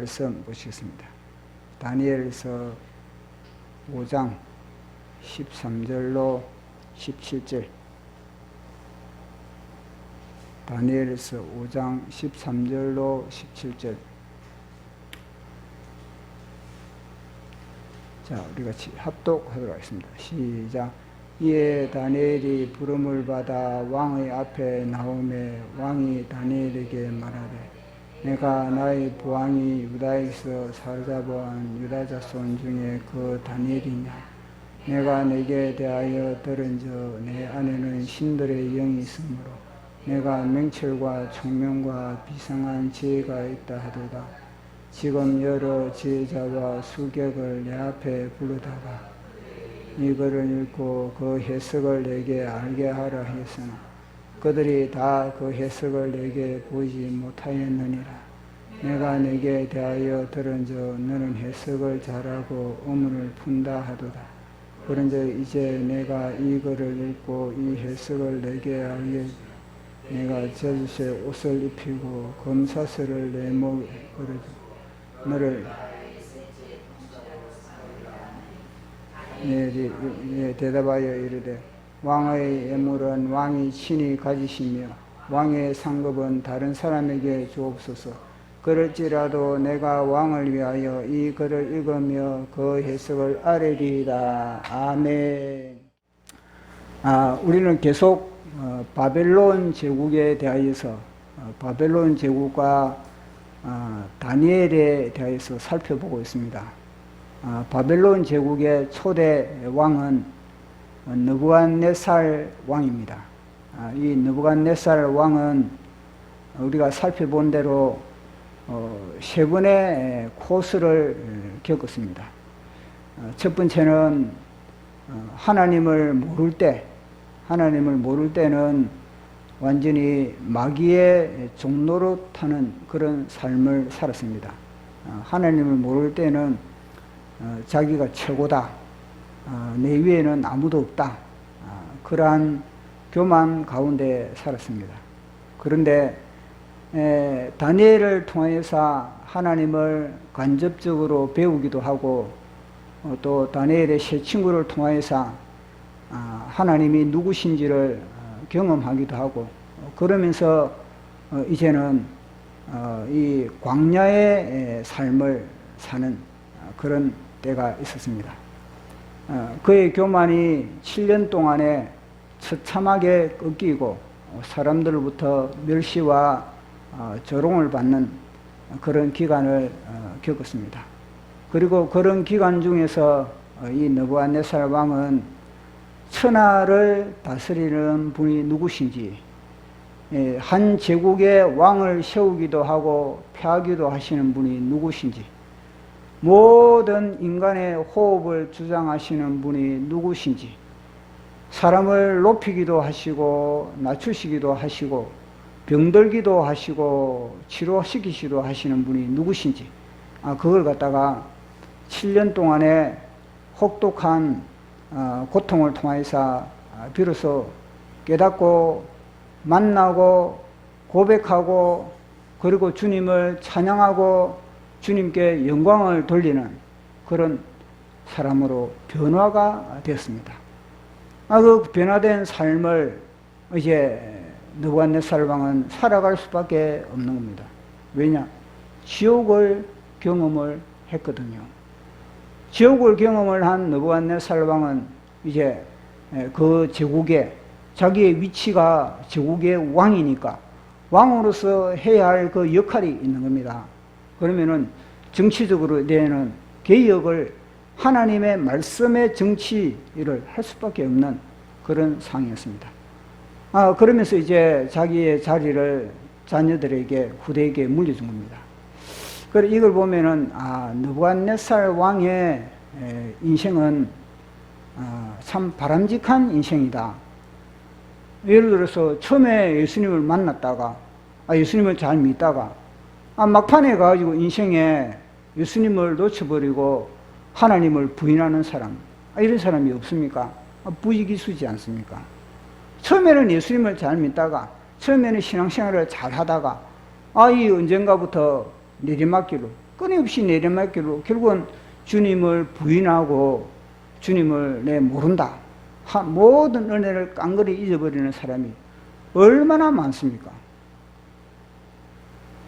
말씀 보시겠습니다. 다니엘서 5장 13절로 17절. 다니엘서 5장 13절로 17절. 자, 우리 같이 합독하도록 하겠습니다. 시작. 이에 다니엘이 부름을 받아 왕의 앞에 나오매 왕이 다니엘에게 말하되 내가 나의 보왕이 유다에서 사로잡아온 유다 자손 중에 그 다니엘이냐. 내가 내게 대하여 들은저 내 안에는 신들의 영이 있으므로 내가 명철과 총명과 비상한 지혜가 있다 하도다. 지금 여러 지혜자와 수객을 내 앞에 부르다가 이거를 읽고 그 해석을 내게 알게 하라 하였으나 그들이 다 그 해석을 내게 보이지 못하였느니라. 내가 내게 대하여 들은저 너는 해석을 잘하고 의문을 푼다 하도다. 그런즉 이제 내가 이거를 읽고 이 해석을 내게 알게 내가 제주새 옷을 입히고 검사슬을 내 목에 걸어줘 너를 대답하여 이르되 왕의 예물은 왕이 친히 가지시며 왕의 상급은 다른 사람에게 주옵소서. 그럴지라도 내가 왕을 위하여 이 글을 읽으며 그 해석을 아뢰리이다. 아멘. 우리는 계속 바벨론 제국에 대하여서 바벨론 제국과 다니엘에 대해서 살펴보고 있습니다. 바벨론 제국의 초대 왕은 느부갓네살 왕입니다. 이 느부갓네살 왕은 우리가 살펴본 대로 세 번의 코스를 겪었습니다. 첫 번째는 하나님을 모를 때는 완전히 마귀의 종노릇하는 그런 삶을 살았습니다. 하나님을 모를 때는 자기가 최고다. 내 위에는 아무도 없다. 그러한 교만 가운데 살았습니다. 그런데 다니엘을 통해서 하나님을 간접적으로 배우기도 하고 또 다니엘의 세 친구를 통해서 하나님이 누구신지를 경험하기도 하고 그러면서 이제는 이 광야의 삶을 사는 그런 때가 있었습니다. 그의 교만이 7년 동안에 처참하게 꺾이고 사람들로부터 멸시와 조롱을 받는 그런 기간을 겪었습니다. 그리고 그런 기간 중에서 이 느부갓네살 왕은 천하를 다스리는 분이 누구신지, 한 제국의 왕을 세우기도 하고 폐하기도 하시는 분이 누구신지, 모든 인간의 호흡을 주장하시는 분이 누구신지, 사람을 높이기도 하시고 낮추시기도 하시고 병들기도 하시고 치료시키기도 하시는 분이 누구신지, 그걸 갖다가 7년 동안의 혹독한 고통을 통해서 비로소 깨닫고 만나고 고백하고 그리고 주님을 찬양하고 주님께 영광을 돌리는 그런 사람으로 변화가 되었습니다. 그 변화된 삶을 이제 느부갓네살 왕은 살아갈 수밖에 없는 겁니다. 왜냐? 지옥을 경험을 했거든요. 지옥을 경험을 한 느부갓네살 왕은 이제 그 제국에 자기의 위치가 제국의 왕이니까 왕으로서 해야 할 그 역할이 있는 겁니다. 그러면은 정치적으로 되는 개혁을 하나님의 말씀의 정치를 할 수밖에 없는 그런 상황이었습니다. 그러면서 이제 자기의 자리를 자녀들에게 후대에게 물려준 겁니다. 그래 이걸 보면은 느부갓네살 왕의 인생은 참 바람직한 인생이다. 예를 들어서 처음에 예수님을 만났다가 예수님을 잘 믿다가 막판에 가가지고 인생에 예수님을 놓쳐버리고 하나님을 부인하는 사람, 이런 사람이 없습니까? 부지기수지 않습니까? 처음에는 예수님을 잘 믿다가 처음에는 신앙생활을 잘 하다가 이 언젠가부터 내리막길로 끊임없이 내리막길로 결국은 주님을 부인하고 주님을 내 모른다. 모든 은혜를 깡그리 잊어버리는 사람이 얼마나 많습니까?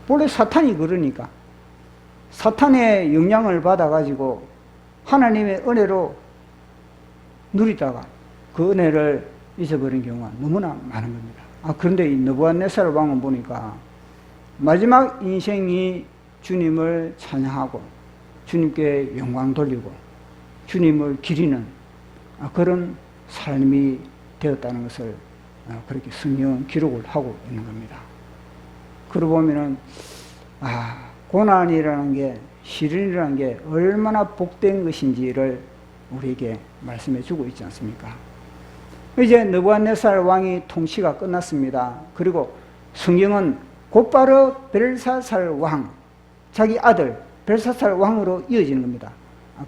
원래 사탄이 그러니까 사탄의 영향을 받아가지고 하나님의 은혜로 누리다가 그 은혜를 잊어버린 경우가 너무나 많은 겁니다. 그런데 이 느부갓네살 왕은 보니까 마지막 인생이 주님을 찬양하고 주님께 영광 돌리고 주님을 기리는 그런 삶이 되었다는 것을 그렇게 성경은 기록을 하고 있는 겁니다. 그러고 보면은 고난이라는 게, 시련이라는 게 얼마나 복된 것인지를 우리에게 말씀해 주고 있지 않습니까? 이제 느부갓네살 왕이 통치가 끝났습니다. 그리고 성경은 곧바로 벨사살 왕, 자기 아들 벨사살 왕으로 이어지는 겁니다.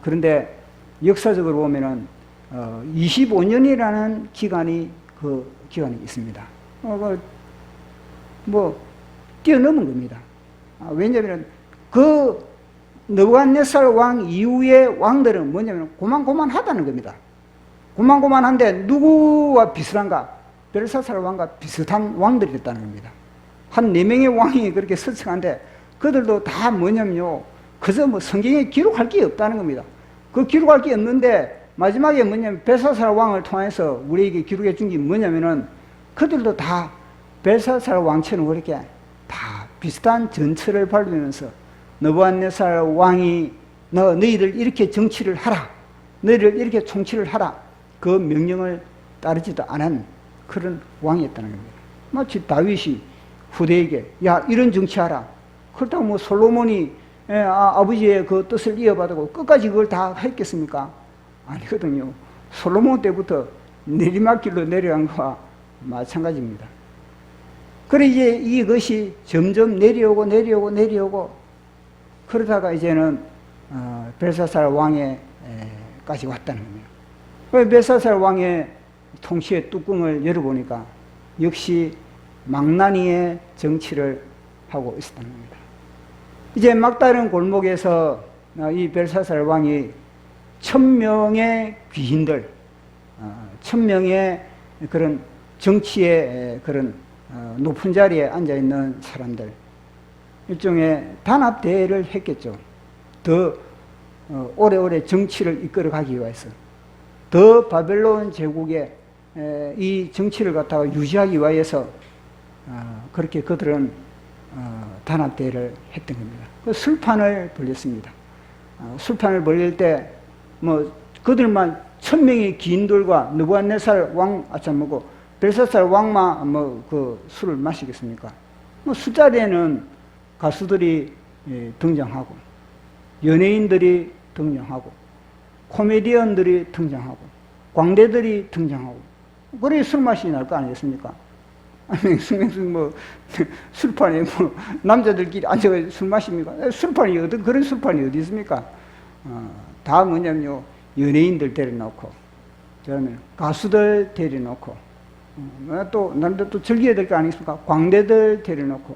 그런데 역사적으로 보면은 25년이라는 기간이 있습니다. 뛰어넘은 겁니다. 왜냐하면 그 느부갓네살 왕 이후의 왕들은 뭐냐면 고만고만하다는 겁니다. 고만고만한데 누구와 비슷한가? 벨사살 왕과 비슷한 왕들이 됐다는 겁니다. 한 4명의 왕이 그렇게 서청한데 그들도 다 뭐냐면요, 그저 성경에 기록할 게 없다는 겁니다. 그 기록할 게 없는데 마지막에 뭐냐면 벨사살 왕을 통해서 우리에게 기록해 준 게 뭐냐면은 그들도 다 벨사살 왕처럼 그렇게 다 비슷한 전철을 밟으면서 느부갓네살 왕이 너희들 이렇게 정치를 하라, 너희들 이렇게 통치를 하라, 그 명령을 따르지도 않은 그런 왕이었다는 겁니다. 마치 다윗이 후대에게 이런 정치하라, 그렇다고 솔로몬이 아버지의 그 뜻을 이어받고 끝까지 그걸 다 했겠습니까? 아니거든요. 솔로몬 때부터 내리막길로 내려간 거와 마찬가지입니다. 그래 이제 이것이 점점 내려오고 그러다가 이제는 벨사살 왕에까지 왔다는 겁니다. 벨사살 왕의 통치의 뚜껑을 열어보니까 역시 망나니의 정치를 하고 있었다는 겁니다. 이제 막다른 골목에서 이 벨사살 왕이 1000명의 귀인들, 1000명의 그런 정치의 그런 높은 자리에 앉아있는 사람들, 일종의 단합대회를 했겠죠. 더 오래오래 정치를 이끌어가기 위해서, 더 바벨론 제국의 이 정치를 갖다가 유지하기 위해서 그렇게 그들은 단합대회를 했던 겁니다. 그 술판을 벌였습니다. 술판을 벌릴 때 그들만 1000명의 기인들과 느부갓네살 왕 벨사살 왕만 그 술을 마시겠습니까? 술자리에는 가수들이 등장하고 연예인들이 등장하고 코미디언들이 등장하고 광대들이 등장하고 그래 술 맛이 날 거 아니겠습니까? 술판에 남자들끼리 앉아서 술 마십니까? 그런 술판이 어디 있습니까? 다 뭐냐면요, 연예인들 데려놓고, 그다음에 가수들 데려놓고, 또 남들 또 즐겨야 될 거 아니겠습니까? 광대들 데려놓고,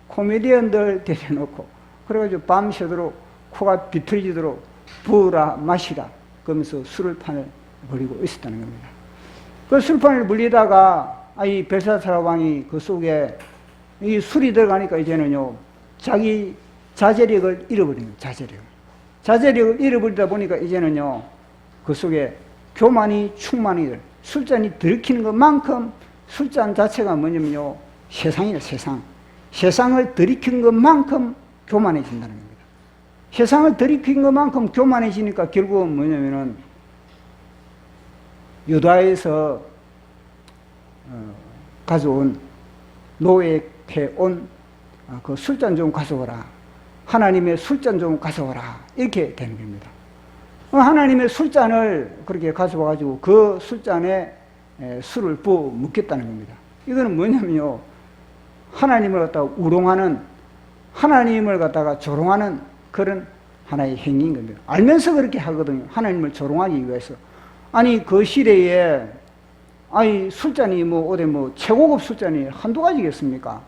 코미디언들 데려놓고, 그래가지고 밤새도록 코가 비틀리도록 부으라 마시라 그러면서 술을 판을 벌이고 있었다는 겁니다. 그 술판을 벌리다가 이 벨사살 왕이 그 속에 이 술이 들어가니까 이제는요, 자기 자제력을 잃어버린 거예요. 자제력을 잃어버리다 보니까 이제는요, 그 속에 교만이 충만이 술잔이 들이키는 것만큼 술잔 자체가 뭐냐면요, 세상이에요. 세상을 들이킨 것만큼 교만해진다는 겁니다. 세상을 들이킨 것만큼 교만해지니까 결국은 뭐냐면은 유다에서 가져온 노획해온 그 술잔 좀 가져오라, 하나님의 술잔 좀 가져오라, 이렇게 되는 겁니다. 하나님의 술잔을 그렇게 가져와가지고 그 술잔에 술을 부어 묻겠다는 겁니다. 이거는 뭐냐면요, 하나님을 갖다가 우롱하는, 하나님을 갖다가 조롱하는 그런 하나의 행위인 겁니다. 알면서 그렇게 하거든요. 하나님을 조롱하기 위해서. 아니 그 시대에 술잔이 어디 최고급 술잔이 한두 가지겠습니까?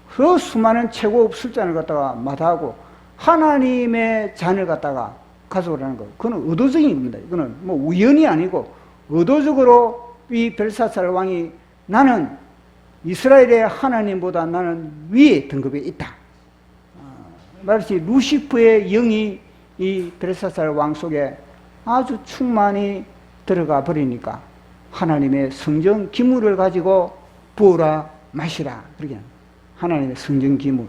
그 수많은 최고급 술잔을 갖다가 마다하고 하나님의 잔을 갖다가 가져오라는 거. 그건 의도적인 겁니다. 이거는 뭐 우연이 아니고 의도적으로 이 벨사살 왕이 나는 이스라엘의 하나님보다 나는 위에 등급에 있다. 말하시 루시프의 영이 이 벨사살 왕 속에 아주 충만히 들어가 버리니까 하나님의 성전 기물을 가지고 부어라 마시라. 그러게 하나님의 성전 기물.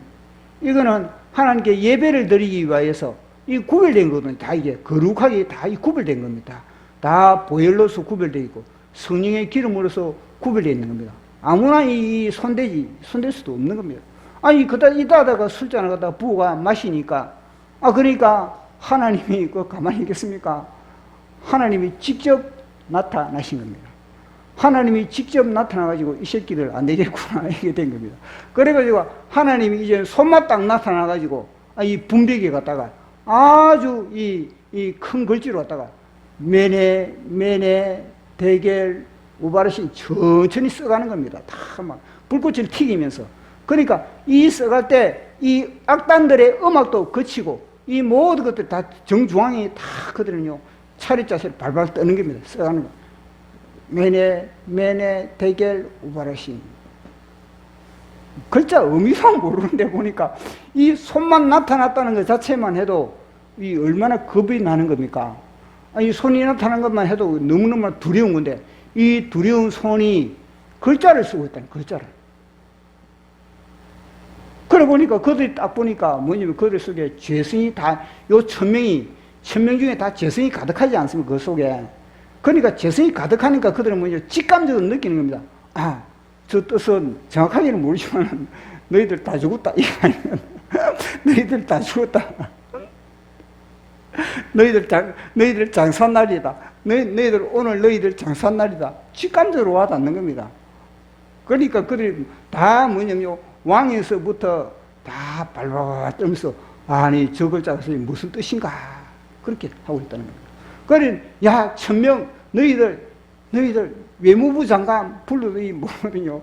이거는 하나님께 예배를 드리기 위하여서 이 구별된 거는 다 이게 거룩하게 다 구별된 겁니다. 다 보혈로서 구별되어 있고 성령의 기름으로서 구별되어 있는 겁니다. 아무나 이 손댈 수도 없는 겁니다. 아니 이따다가 술잔을 갖다 부어가 마시니까 그러니까 하나님이 가만히 있겠습니까? 하나님이 직접 나타나신 겁니다. 하나님이 직접 나타나가지고 이 새끼들 안 되겠구나 이게 된 겁니다. 그래가지고 하나님이 이제 손만 딱 나타나가지고 이 분배기에 갖다가 아주 이 큰 글씨로 갖다가 메네 대겔 우바르신 천천히 써가는 겁니다. 다 막 불꽃을 튀기면서. 그러니까 이 써갈 때 이 악단들의 음악도 거치고 이 모든 것들 다 정중앙에 다 그들은요 차렷자세를 발발 떠는 겁니다. 써가는 거. 메네 대겔 우바르신. 글자 의미도 모르는데 보니까 이 손만 나타났다는 것 자체만 해도 이 얼마나 겁이 나는 겁니까? 이 손이 나타난 것만 해도 너무너무 두려운 건데 이 두려운 손이 글자를 쓰고 있다는 글자를. 그래 보니까 그들이 딱 보니까 뭐냐면 그들 속에 죄성이 다 요 천명 중에 다 죄성이 가득하지 않습니까? 그 속에. 그러니까 죄성이 가득하니까 그들은 뭐냐 직감적으로 느끼는 겁니다. 저 뜻은 정확하게는 모르지만 너희들 다 죽었다. 이거 아니면 너희들 다 죽었다. 너희들 장사날이다. 너희들 오늘 너희들 장사날이다. 직감적으로 와닿는 겁니다. 그러니까 그들이 다 뭐냐면 왕에서부터 다 발발 떨면서 아니 저 글자가 무슨 뜻인가 그렇게 하고 있다는 겁니다. 그래 야 천명 너희들 외무부 장관 불러도 모르거든요.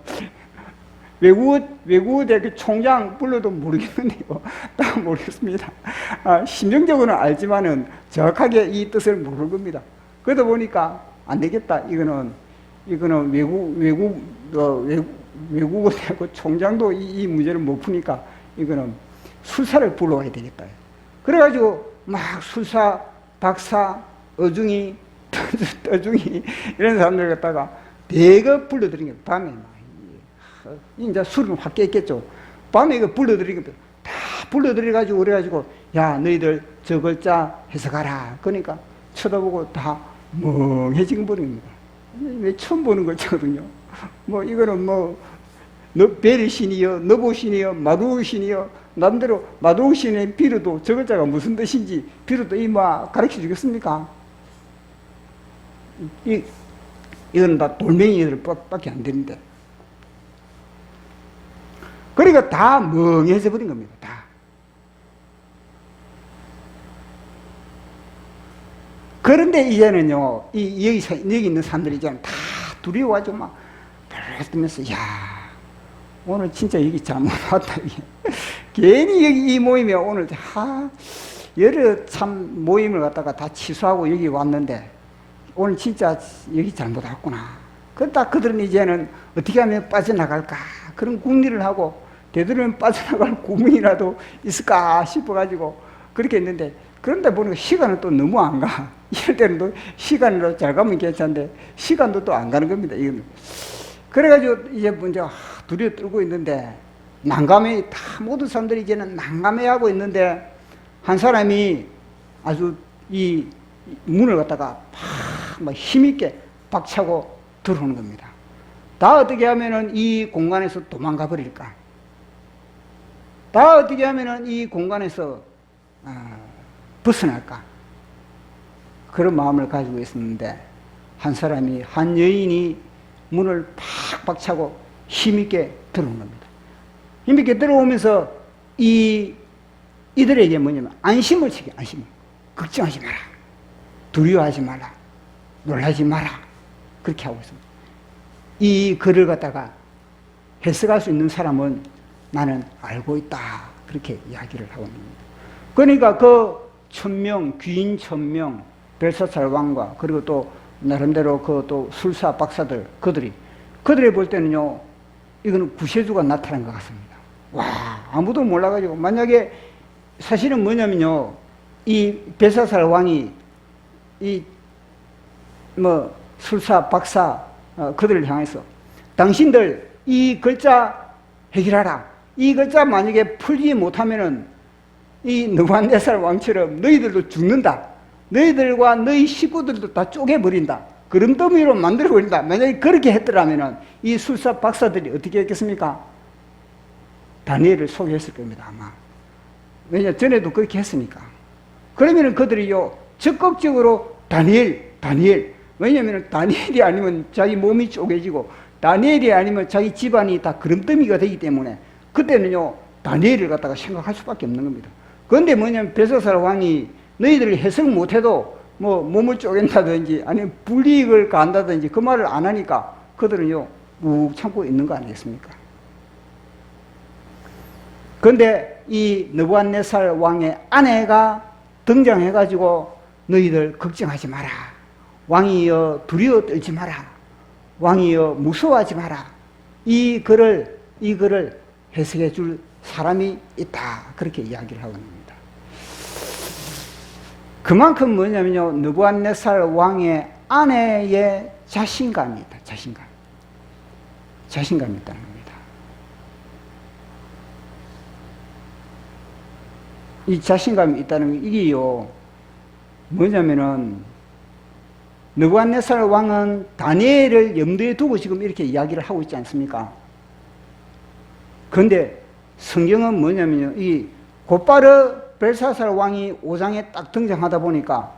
외국어대학교 총장 불러도 모르겠는데요. 딱 모르겠습니다. 심정적으로는 알지만은 정확하게 이 뜻을 모르는 겁니다. 그러다 보니까 안 되겠다. 이거는 외국어대학교 총장도 이 문제를 못 푸니까 이거는 술사를 불러와야 되겠다. 그래가지고 막 술사, 박사, 어중이, 떠중이 이런 사람들 갖다가 대거 불러들인 거예요. 밤에 이제 술은 확 깼겠죠. 밤에 이거 불러들인 겁니다. 다 불러들여가지고 그래가지고 야 너희들 저 글자 해석하라. 그러니까 쳐다보고 다 멍해지고 버린 겁니다. 왜 처음 보는 글자거든요. 뭐 이거는 뭐 베리신이요, 너보신이요, 마두신이요. 남대로 마두신의 비루도 저 글자가 무슨 뜻인지 비루도 이마 가르쳐 주겠습니까? 이건 다 돌멩이들 밖에 안 되는데. 그러니까 다 멍해져 버린 겁니다. 다. 그런데 이제는요, 여기 있는 사람들이 이제는 다 두려워가지고 막 벌떡면서 야 오늘 진짜 여기 잘못 왔다. 괜히 여기 이 모임에 오늘 여러 참 모임을 갖다가 다 취소하고 여기 왔는데 오늘 진짜 여기 잘못 왔구나. 그러다 그들은 이제는 어떻게 하면 빠져나갈까 그런 궁리를 하고 되도록이면 빠져나갈 구멍이라도 있을까 싶어가지고 그렇게 했는데 그런데 보니까 시간은 또 너무 안 가. 이럴 때는 또 시간으로 잘 가면 괜찮은데 시간도 또 안 가는 겁니다. 이건. 그래가지고 이제 먼저 두려워 떨고 있는데 난감해 다 모든 사람들이 이제는 난감해하고 있는데 한 사람이 아주 이 문을 갖다가 막 힘있게 박차고 들어오는 겁니다. 다 어떻게 하면은 이 공간에서 도망가 버릴까? 다 어떻게 하면은 이 공간에서 벗어날까? 그런 마음을 가지고 있었는데 한 여인이 문을 팍 박차고 힘있게 들어온 겁니다. 힘있게 들어오면서 이들에게 뭐냐면 안심을 주게, 안심을. 걱정하지 마라. 두려워하지 마라. 놀라지 마라. 그렇게 하고 있습니다. 이 글을 갖다가 해석할 수 있는 사람은 나는 알고 있다. 그렇게 이야기를 하고 있는 겁니다. 그러니까 그 1000명, 귀인 1000명, 벨사살 왕과 그리고 또 나름대로 그 또 술사 박사들, 그들이 볼 때는요, 이거는 구세주가 나타난 것 같습니다. 와, 아무도 몰라가지고, 만약에 사실은 뭐냐면요, 이 벨사살 왕이 이 뭐 술사 박사 그들을 향해서 당신들 이 글자 해결하라. 이 글자 만약에 풀지 못하면은 이 느부갓네살 왕처럼 너희들도 죽는다. 너희들과 너희 식구들도 다 쪼개버린다. 그름더미로 만들어버린다. 만약에 그렇게 했더라면은 이 술사 박사들이 어떻게 했겠습니까? 다니엘을 소개했을 겁니다, 아마. 왜냐, 전에도 그렇게 했으니까. 그러면은 그들이요, 적극적으로 다니엘. 왜냐면 다니엘이 아니면 자기 몸이 쪼개지고, 다니엘이 아니면 자기 집안이 다 그름더미가 되기 때문에, 그때는요, 다니엘을 갖다가 생각할 수밖에 없는 겁니다. 그런데 뭐냐면, 벨사살 왕이 너희들이 해석 못해도 뭐 몸을 쪼갠다든지, 아니면 불이익을 가한다든지 그 말을 안 하니까, 그들은요, 묵 참고 있는 거 아니겠습니까? 그런데 이 느부갓네살 왕의 아내가 등장해가지고 너희들 걱정하지 마라. 왕이여 두려워 떨지 마라. 왕이여 무서워하지 마라. 이 글을 해석해 줄 사람이 있다. 그렇게 이야기를 하고 있습니다. 그만큼 뭐냐면요, 느부갓네살 왕의 아내의 자신감이 있다. 자신감이 있다는 겁니다. 이 자신감이 있다는 게 이게요, 뭐냐면은 느부갓네살 왕은 다니엘을 염두에 두고 지금 이렇게 이야기를 하고 있지 않습니까? 그런데 성경은 뭐냐면요, 이 곧바로 벨사살 왕이 5장에 딱 등장하다 보니까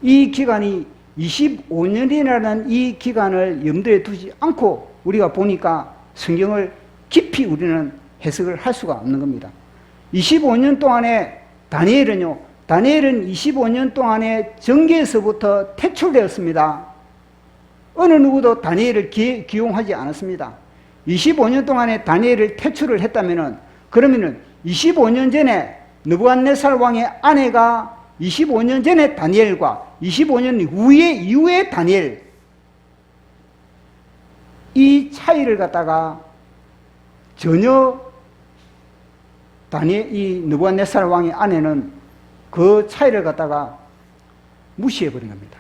이 기간이 25년이라는 이 기간을 염두에 두지 않고 우리가 보니까 성경을 깊이 우리는 해석을 할 수가 없는 겁니다. 25년 동안에 다니엘은 25년 동안에 정계에서부터 퇴출되었습니다. 어느 누구도 다니엘을 기용하지 않았습니다. 25년 동안에 다니엘을 퇴출을 했다면은, 그러면은 25년 전에 느부갓네살 왕의 아내가 25년 전에 다니엘과 25년 이후에 다니엘, 이 차이를 갖다가 전혀 이 느부갓네살 왕의 아내는 그 차이를 갖다가 무시해버린 겁니다.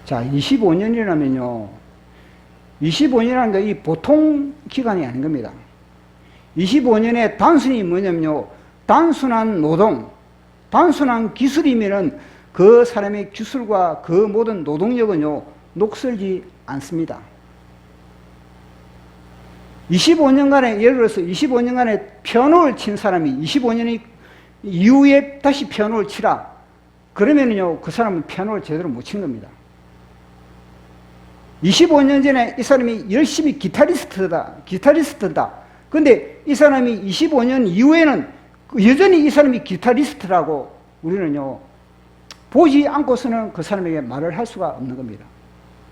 자, 25년이라면요, 25년이라는 게 이 보통 기간이 아닌 겁니다. 25년에 단순히 뭐냐면요, 단순한 노동, 단순한 기술이면은 그 사람의 기술과 그 모든 노동력은요, 녹슬지 않습니다. 25년간에, 예를 들어서 25년간에 피아노를 친 사람이 25년이 이후에 다시 피아노를 치라. 그러면은요, 그 사람은 피아노를 제대로 못 친 겁니다. 25년 전에 이 사람이 열심히 기타리스트다. 근데 이 사람이 25년 이후에는 여전히 이 사람이 기타리스트라고 우리는요, 보지 않고서는 그 사람에게 말을 할 수가 없는 겁니다.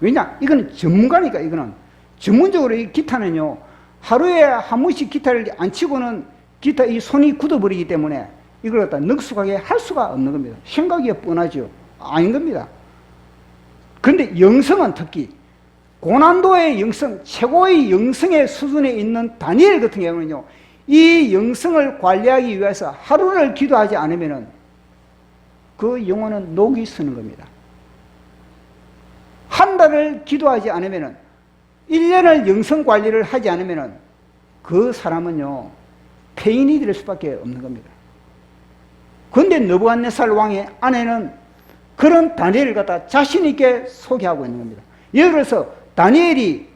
왜냐? 이거는 전문가니까. 이거는 전문적으로 이 기타는요, 하루에 한 번씩 기타를 안 치고는 이 손이 굳어버리기 때문에 이걸 갖다 능숙하게 할 수가 없는 겁니다. 생각이 뻔하죠. 아닌 겁니다. 그런데 영성은 특히 고난도의 영성, 최고의 영성의 수준에 있는 다니엘 같은 경우는요, 이 영성을 관리하기 위해서 하루를 기도하지 않으면은 그 영혼은 녹이 쓰는 겁니다. 한 달을 기도하지 않으면은, 1년을 영성 관리를 하지 않으면은 그 사람은요, 폐인이 될 수밖에 없는 겁니다. 그런데 느부갓네살 왕의 아내는 그런 다니엘을 갖다 자신있게 소개하고 있는 겁니다. 예를 들어서 다니엘이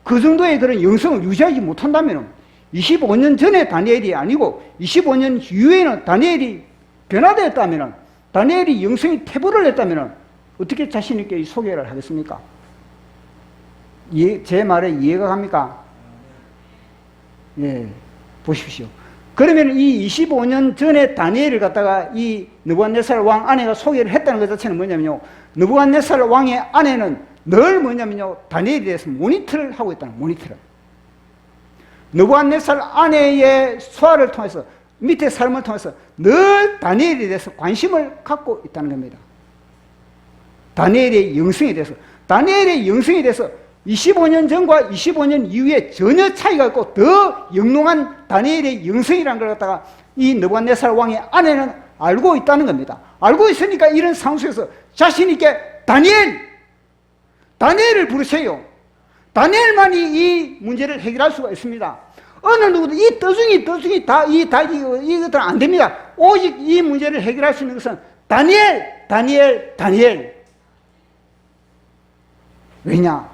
그 정도의 그런 영성을 유지하지 못한다면 25년 전에 다니엘이 아니고 25년 이후에는 다니엘이 변화되었다면, 다니엘이 영성이 퇴보를 했다면 어떻게 자신있게 소개를 하겠습니까? 제 말에 이해가 갑니까? 예, 보십시오. 그러면 이 25년 전에 다니엘을 갖다가 이 느부갓네살 왕 아내가 소개를 했다는 것 자체는 뭐냐면요, 느부갓네살 왕의 아내는 늘 뭐냐면요, 다니엘에 대해서 모니터를 하고 있다는, 모니터를. 느부갓네살 아내의 소화를 통해서 밑에 삶을 통해서 늘 다니엘에 대해서 관심을 갖고 있다는 겁니다. 다니엘의 영성에 대해서. 다니엘의 영성에 대해서 25년 전과 25년 이후에 전혀 차이가 없고 더 영롱한 다니엘의 영성이라는 걸 갖다가 이 느부갓네살 왕의 아내는 알고 있다는 겁니다. 알고 있으니까 이런 상황 속에서 자신 있게 다니엘을 부르세요. 다니엘만이 이 문제를 해결할 수가 있습니다. 어느 누구도 이 떠중이 이것들은 안 됩니다. 오직 이 문제를 해결할 수 있는 것은 다니엘. 왜냐?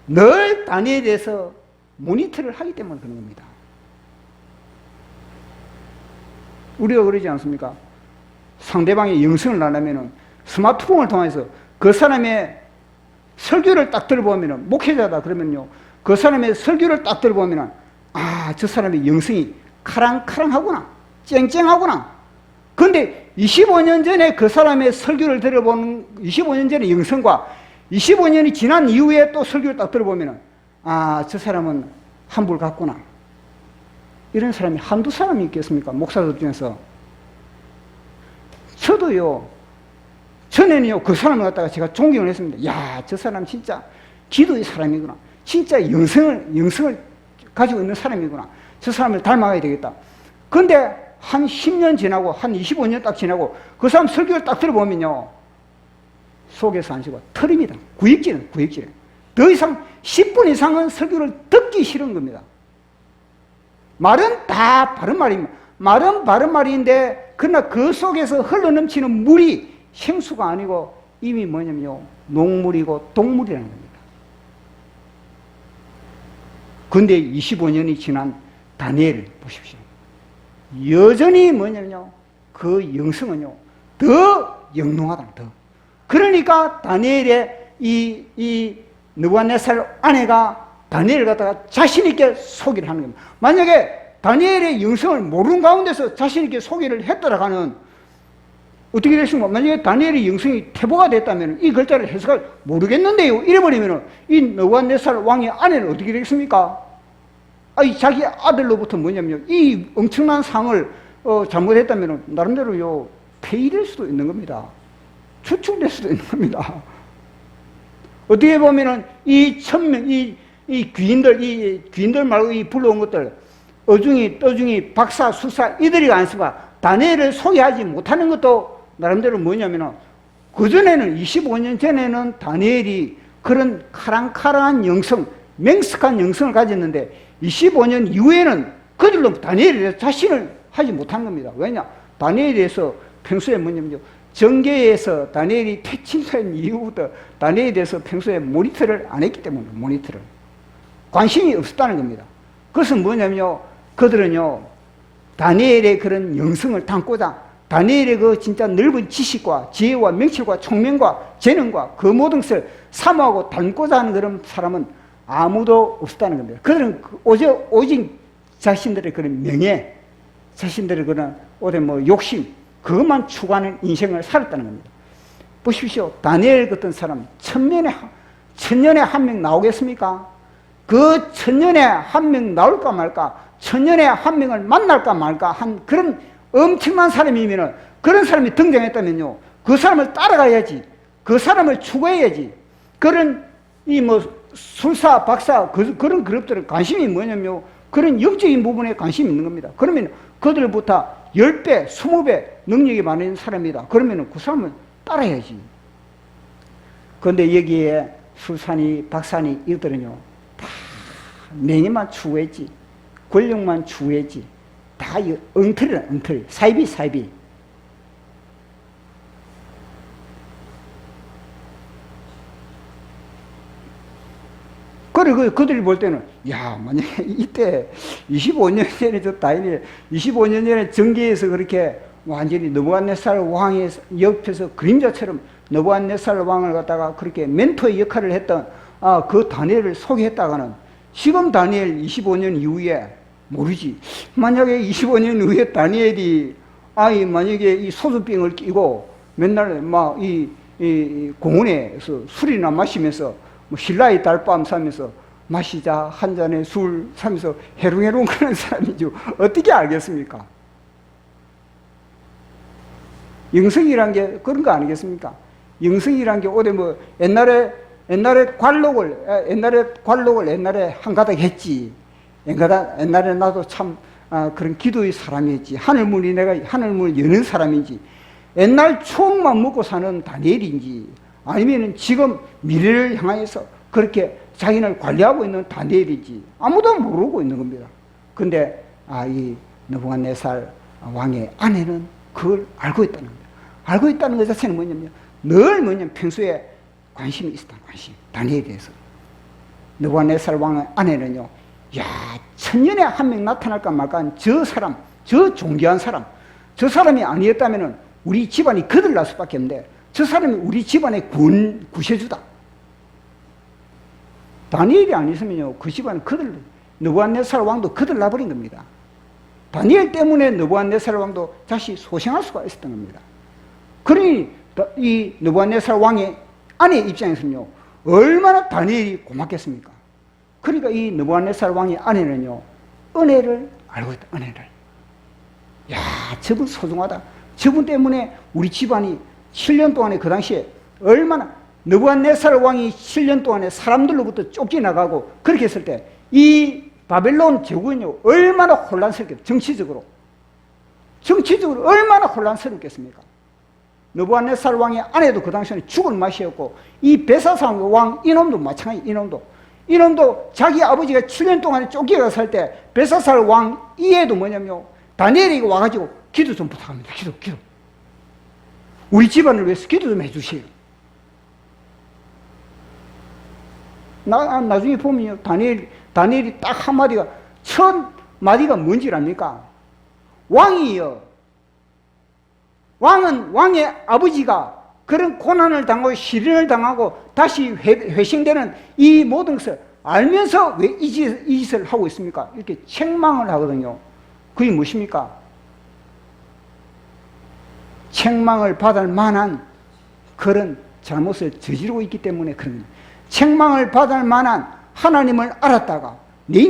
늘 다니엘에 대해서 모니터를 하기 때문에 그런 겁니다. 우리가 그러지 않습니까? 상대방의 영성을 나누면 스마트폰을 통해서 그 사람의 설교를 딱 들어보면, 목회자다 그러면요, 그 사람의 설교를 딱 들어보면, 저 사람의 영성이 카랑카랑하구나, 쨍쨍하구나. 그런데 25년 전에 그 사람의 설교를 들어보는 25년 전의 영성과 25년이 지난 이후에 또 설교를 딱 들어보면, 저 사람은 한불 같구나. 이런 사람이 한두 사람이 있겠습니까? 목사들 중에서. 저도요, 전에는요, 그 사람을 갖다가 제가 존경을 했습니다. 야, 저 사람 진짜 기도의 사람이구나. 진짜 영성을 가지고 있는 사람이구나. 저 사람을 닮아가야 되겠다. 그런데 한 10년 지나고, 한 25년 딱 지나고, 그 사람 설교를 딱 들어보면요, 속에서 안 쉬고 털입니다. 구역질은. 더 이상 10분 이상은 설교를 듣기 싫은 겁니다. 말은 다 바른 말입니다. 말은 바른 말인데, 그러나 그 속에서 흘러넘치는 물이 생수가 아니고 이미 뭐냐면요, 녹물이고 동물이라는 겁니다. 근데 25년이 지난 다니엘을 보십시오. 여전히 뭐냐면요, 그 영성은요, 더 영롱하다, 더. 그러니까 다니엘의 이 느부갓네살 아내가 다니엘을 갖다가 자신있게 소개를 하는 겁니다. 만약에 다니엘의 영성을 모르는 가운데서 자신있게 소개를 했더라가는 어떻게 됐습니까? 만약에 다니엘의 영성이 퇴보가 됐다면 이 글자를 해석할 모르겠는데요, 이래버리면 이 느부갓네살 왕의 아내는 어떻게 되겠습니까? 자기 아들로부터 뭐냐면요, 이 엄청난 상을 잘못했다면 나름대로요, 폐위될 수도 있는 겁니다. 추측될 수도 있는 겁니다. 어떻게 보면은 이 귀인들 말고 이 불러온 것들, 어중이, 떠중이, 박사, 수사, 이들이 아니었습니까? 다니엘을 소개하지 못하는 것도 나름대로 뭐냐면은, 그전에는, 25년 전에는 다니엘이 그런 카랑카랑한 영성, 맹석한 영성을 가졌는데, 25년 이후에는 그들로 다니엘에 대해서 자신을 하지 못한 겁니다. 왜냐? 다니엘에 대해서 평소에 뭐냐면요, 정계에서 다니엘이 퇴침된 이후부터 다니엘에 대해서 평소에 모니터를 안 했기 때문에, 모니터를. 관심이 없었다는 겁니다. 그것은 뭐냐면요, 그들은요, 다니엘의 그런 영성을 담고자 다니엘의 그 진짜 넓은 지식과 지혜와 명철과 총명과 재능과 그 모든 것을 사모하고 담고자 하는 그런 사람은 아무도 없었다는 겁니다. 그들은 오직 자신들의 그런 명예, 자신들의 그런 욕심, 그것만 추구하는 인생을 살았다는 겁니다. 보십시오. 다니엘 같은 사람, 천년에 한 명 나오겠습니까? 그 천년에 한 명 나올까 말까, 천년에 한 명을 만날까 말까 한 그런 엄청난 사람이면은, 그런 사람이 등장했다면요, 그 사람을 따라가야지, 그 사람을 추구해야지. 그런 술사, 박사, 그런 그룹들은 관심이 뭐냐면요, 그런 영적인 부분에 관심이 있는 겁니다. 그러면 그들보다 10배, 20배 능력이 많은 사람이다. 그러면 그 사람을 따라야지. 그런데 여기에 술사니, 박사니, 이들은요, 다 명예만 추구했지, 권력만 추구했지, 다 엉터리라, 엉터리. 사이비. 그래, 그들이 볼 때는, 만약에 이때 25년 전에 저 다니엘, 25년 전에 정계에서 그렇게 완전히 느부갓네살 왕의 옆에서 그림자처럼 느부갓네살 왕을 갖다가 그렇게 멘토의 역할을 했던 그 다니엘을 소개했다가는, 지금 다니엘 25년 이후에 모르지. 만약에 25년 후에 다니엘이 만약에 이 소주병을 끼고 맨날 이 공원에서 술이나 마시면서 신라의 달밤 사면서 마시자 한 잔의 술 사면서 해롱해롱 그런 사람이죠. 어떻게 알겠습니까? 영성이란 게 그런 거 아니겠습니까? 영성이란 게 어디 뭐 옛날에 관록을 옛날에 한가닥 했지. 옛날에 나도 참 그런 기도의 사람이었지. 내가 하늘문을 여는 사람인지, 옛날 추억만 먹고 사는 다니엘인지, 아니면은 지금 미래를 향해서 그렇게 자기를 관리하고 있는 다니엘인지 아무도 모르고 있는 겁니다. 근데 이 느부갓네살 왕의 아내는 그걸 알고 있다는 겁니다. 알고 있다는 것 자체는 뭐냐면 평소에 관심이 있었다는 관심. 다니엘에 대해서. 느부갓네살 왕의 아내는요, 천년에 한 명 나타날까 말까 저 사람, 저 존귀한 사람, 저 사람이 아니었다면 우리 집안이 거들날 수밖에 없는데, 저 사람이 우리 집안의 구세주다. 다니엘이 아니었으면요, 그 집안은 느부갓네살 왕도 거들나버린 겁니다. 다니엘 때문에 느부갓네살 왕도 다시 소생할 수가 있었던 겁니다. 그러니 이 느부갓네살 왕의 아내 입장에서는요, 얼마나 다니엘이 고맙겠습니까? 그러니까 이 느부갓네살 왕의 아내는요, 은혜를 알고 있다. 은혜를. 저분 소중하다. 저분 때문에 우리 집안이 7년 동안에, 그 당시에 얼마나, 느부갓네살 왕이 7년 동안에 사람들로부터 쫓겨나가고 그렇게 했을 때 이 바벨론 제국은요, 얼마나 혼란스럽겠어요. 정치적으로 얼마나 혼란스럽겠습니까? 느부갓네살 왕의 아내도 그 당시에는 죽을 맛이었고, 이 벨사살 왕 이놈도 마찬가지. 이놈도 자기 아버지가 7년 동안에 쫓겨가 살 때 벨사살 왕 이해도 다니엘이 와가지고 기도 좀 부탁합니다. 기도. 우리 집안을 위해서 기도 좀 해주세요. 나중에 보면요, 다니엘이 딱 한마디가, 첫 마디가 뭔지 압니까? 왕이요. 왕의 아버지가 그런 고난을 당하고 시련을 당하고 다시 회생되는 이 모든 것을 알면서 왜 이 짓을 하고 있습니까? 이렇게 책망을 하거든요. 그게 무엇입니까? 책망을 받을 만한 그런 잘못을 저지르고 있기 때문에 그런 거예요. 책망을 받을 만한 하나님을 알았다가, 네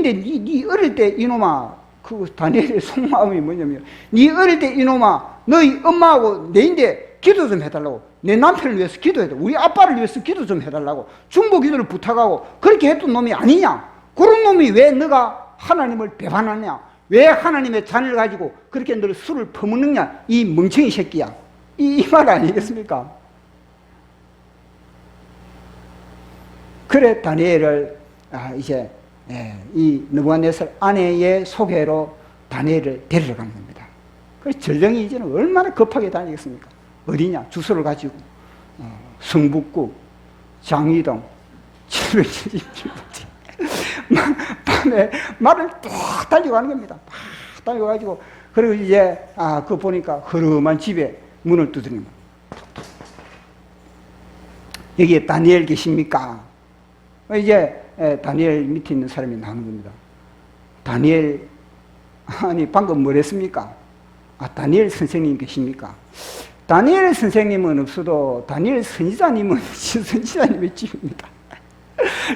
어릴 때 이놈아, 그 다니엘의 속마음이 뭐냐면, 네 어릴 때 이놈아, 너희 엄마하고 내인데 기도 좀 해달라고, 내 남편을 위해서 기도해달라고, 우리 아빠를 위해서 기도 좀 해달라고 중보 기도를 부탁하고 그렇게 했던 놈이 아니냐? 그런 놈이 왜 너가 하나님을 배반하냐? 왜 하나님의 잔을 가지고 그렇게 너를 술을 퍼먹느냐? 이 멍청이 새끼야. 이 말 아니겠습니까? 그래 다니엘을 이제 이 느부갓네살 아내의 소개로 다니엘을 데리러 가는 겁니다. 그래서 전령이 이제는 얼마나 급하게 다니겠습니까? 어디냐? 주소를 가지고 성북구 장위동 777번지 밤에 말을 뚝 달려가는 겁니다. 막 달려가지고, 그리고 이제 그거 보니까 허름한 집에 문을 두드립니다. 여기에 다니엘 계십니까? 이제 다니엘 밑에 있는 사람이 나오는 겁니다. 다니엘, 아니 방금 뭘 했습니까? 다니엘 선생님 계십니까? 다니엘 선생님은 없어도 다니엘 선지자님은 선지자님의 집입니다.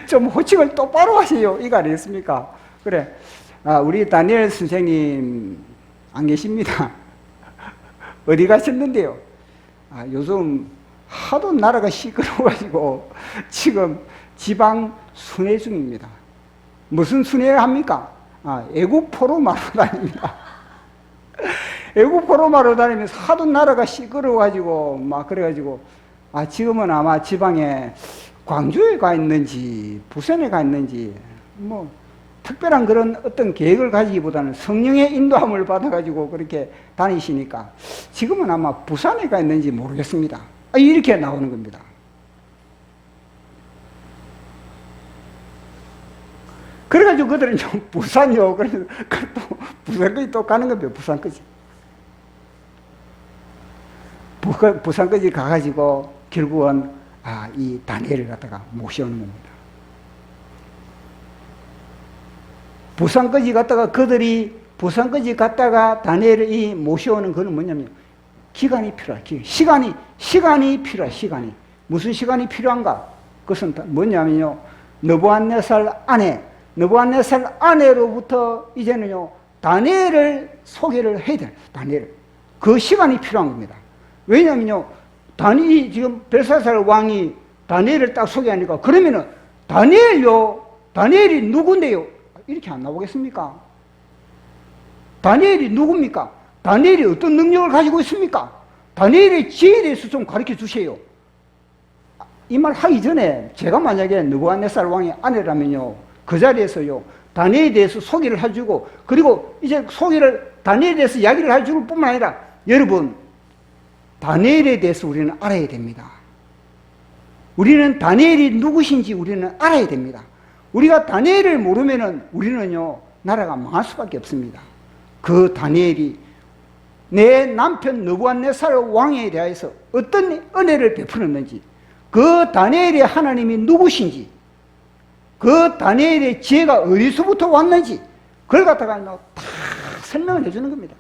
좀 호칭을 똑바로 하세요. 이거 아니겠습니까? 그래, 우리 다니엘 선생님 안 계십니다. 어디 가셨는데요? 요즘 하도 나라가 시끄러워가지고 지금 지방 순회 중입니다. 무슨 순회를 합니까? 애국 포로마로 다닙니다. 애국 포로마로 다니면서 하도 나라가 시끄러워가지고 막 그래가지고 지금은 아마 지방에 광주에 가 있는지 부산에 가 있는지 뭐 특별한 그런 어떤 계획을 가지기보다는 성령의 인도함을 받아가지고 그렇게 다니시니까 지금은 아마 부산에 가 있는지 모르겠습니다. 이렇게 나오는 겁니다. 그래가지고 그들은 좀 부산이요. 그래서 또 부산까지 또 가는 겁니다. 부산까지. 부산까지 가가지고 결국은 이 다니엘을 갖다가 모셔오는 겁니다. 부산까지 갔다가 다니엘을 이 모셔오는 그건 뭐냐면 기간이 필요해. 시간이 필요해. 시간이. 무슨 시간이 필요한가? 그것은 뭐냐면요. 느부갓네살 아내로부터 이제는요 다니엘을 소개를 해야 돼요. 다니엘. 그 시간이 필요한 겁니다. 왜냐면요, 지금 벨사살 왕이 다니엘을 딱 소개하니까, 그러면은 다니엘이 누군데요? 이렇게 안 나오겠습니까? 다니엘이 누굽니까? 다니엘이 어떤 능력을 가지고 있습니까? 다니엘의 지혜에 대해서 좀 가르쳐 주세요. 이 말 하기 전에 제가 만약에 느부갓네살 왕의 아내라면요, 그 자리에서요, 다니엘에 대해서 소개를 해주고, 그리고 이제 다니엘에 대해서 이야기를 해줄 뿐만 아니라, 여러분, 다니엘에 대해서 우리는 알아야 됩니다. 우리는 다니엘이 누구신지 우리는 알아야 됩니다. 우리가 다니엘을 모르면은 우리는요, 나라가 망할 수밖에 없습니다. 그 다니엘이 내 남편 느부갓네살 왕에 대해서 어떤 은혜를 베풀었는지, 그 다니엘의 하나님이 누구신지, 그 다니엘의 지혜가 어디서부터 왔는지, 그걸 갖다가 다 설명을 해주는 겁니다.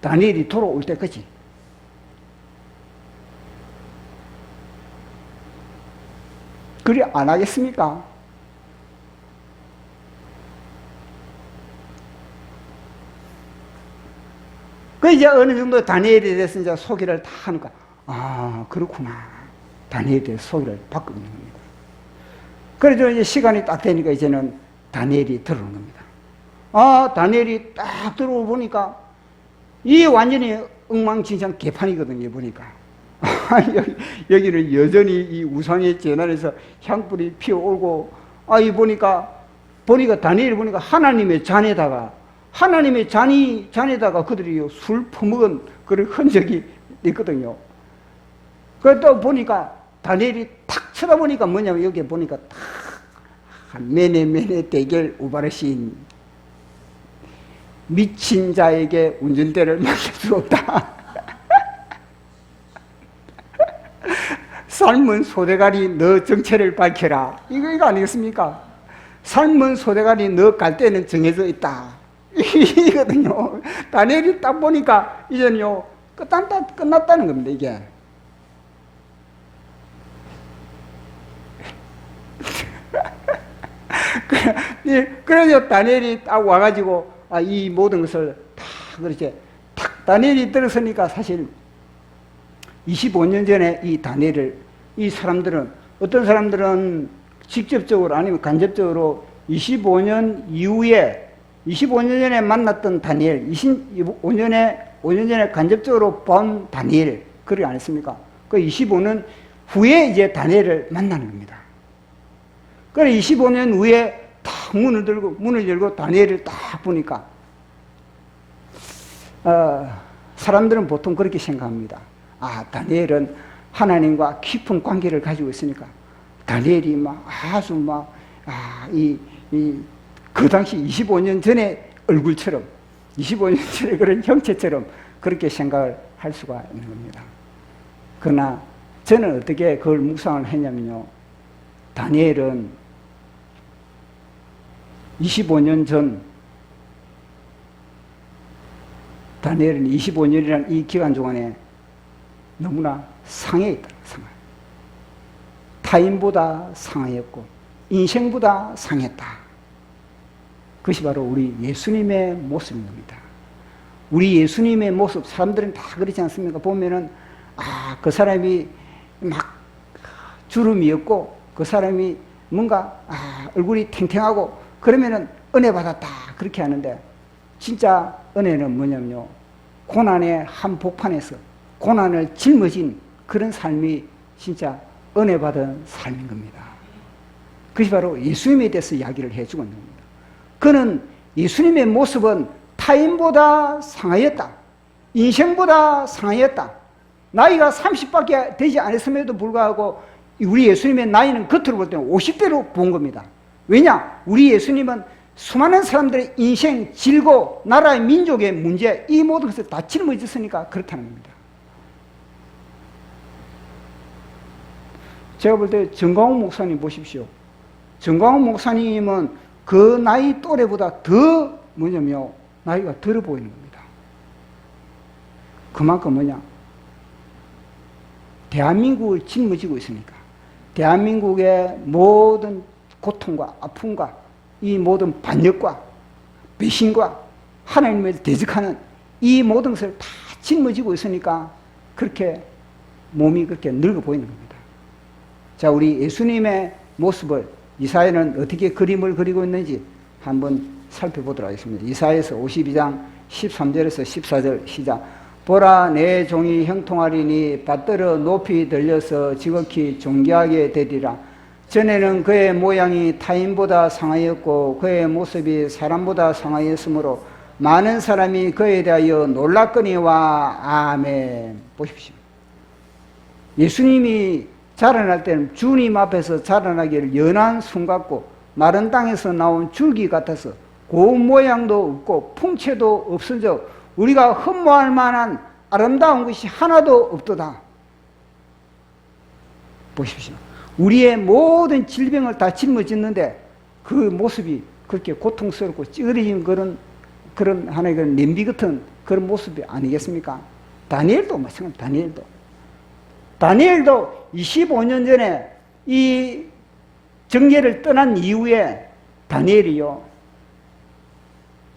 다니엘이 돌아올 때까지. 그리 안 하겠습니까? 그 이제 어느 정도 다니엘에 대해서 이제 소개를 다 하니까, 아, 그렇구나. 다니엘에 대해서 소개를 받고 있는 겁니다. 그래서 이제 시간이 딱 되니까 이제는 다니엘이 들어오는 겁니다. 아, 다니엘이 딱 들어오고 보니까 이 완전히 엉망진창 개판이거든요, 보니까. 여기는 여전히 이 우상의 재난에서 향불이 피어오르고, 이 보니까 다니엘이 보니까 하나님의 잔에다가 그들이 술 퍼먹은 그런 흔적이 있거든요. 그또 보니까 다니엘이 탁 쳐다보니까 뭐냐면, 여기 보니까 탁 메네 대결 우바르신, 미친 자에게 운전대를 맡길 수 없다. 삶은 소대가리 너 정체를 밝혀라. 이거 아니겠습니까? 삶은 소대가리 너 갈 때는 정해져 있다. 이거든요. 다니엘이 딱 보니까 이제는요, 끝났다는 겁니다, 이게. 그래서 다니엘이 딱 와가지고, 이 모든 것을 다, 그렇게, 탁, 다니엘이 들었으니까 사실 25년 전에 이 사람들은, 어떤 사람들은 직접적으로 아니면 간접적으로 25년 전에 만났던 다니엘, 5년 전에 간접적으로 본 다니엘, 그러지 않았습니까? 그 25년 후에 이제 다니엘을 만나는 겁니다. 그래, 25년 후에 딱 문을 열고 다니엘을 딱 보니까, 사람들은 보통 그렇게 생각합니다. 다니엘은 하나님과 깊은 관계를 가지고 있으니까, 다니엘이 그 당시 25년 전의 얼굴처럼, 25년 전의 그런 형체처럼 그렇게 생각을 할 수가 있는 겁니다. 그러나 저는 어떻게 그걸 묵상을 했냐면요, 다니엘은 25년이라는 이 기간 동안에 너무나 상해했다. 타인보다 상하였고 인생보다 상했다. 그것이 바로 우리 예수님의 모습인 겁니다. 우리 예수님의 모습, 사람들은 다 그렇지 않습니까? 보면은 그 사람이 막 주름이었고, 그 사람이 뭔가 얼굴이 탱탱하고 그러면은 은혜 받았다 그렇게 하는데, 진짜 은혜는 뭐냐면요, 고난의 한복판에서 고난을 짊어진 그런 삶이 진짜 은혜 받은 삶인 겁니다. 그것이 바로 예수님에 대해서 이야기를 해주고 있는 겁니다. 그는 예수님의 모습은 타인보다 상하였다. 인생보다 상하였다. 나이가 30밖에 되지 않았음에도 불구하고 우리 예수님의 나이는 겉으로 볼 때는 50대로 본 겁니다. 왜냐? 우리 예수님은 수많은 사람들의 인생, 질고, 나라의 민족의 문제, 이 모든 것을 다 짊어졌으니까 그렇다는 겁니다. 제가 볼 때 정광훈 목사님 보십시오. 정광훈 목사님은 그 나이 또래보다 더 뭐냐면 나이가 들어 보이는 겁니다. 그만큼 뭐냐? 대한민국을 짊어지고 있으니까. 대한민국의 모든 고통과 아픔과 이 모든 반역과 배신과 하나님을 대적하는 이 모든 것을 다 짊어지고 있으니까 그렇게 몸이 그렇게 늙어 보이는 겁니다. 자, 우리 예수님의 모습을 이사야는 어떻게 그림을 그리고 있는지 한번 살펴보도록 하겠습니다. 이사야서 52장 13절에서 14절 시작. 보라, 내 종이 형통하리니 받들어 높이 들려서 지극히 존귀하게 되리라. 전에는 그의 모양이 타인보다 상하였고 그의 모습이 사람보다 상하였으므로 많은 사람이 그에 대하여 놀랐거니와. 아멘. 보십시오. 예수님이 자라날 때는 주님 앞에서 자라나기를 연한 순 같고 마른 땅에서 나온 줄기 같아서 고운 모양도 없고 풍채도 없어져 우리가 흠모할 만한 아름다운 것이 하나도 없도다. 보십시오. 우리의 모든 질병을 다 짊어졌는데 그 모습이 그렇게 고통스럽고 찌그러진 그런 하나의 그런 냄비 같은 그런 모습이 아니겠습니까? 다니엘도 마찬가지입니다. 다니엘도 25년 전에 이 정계를 떠난 이후에 다니엘이요.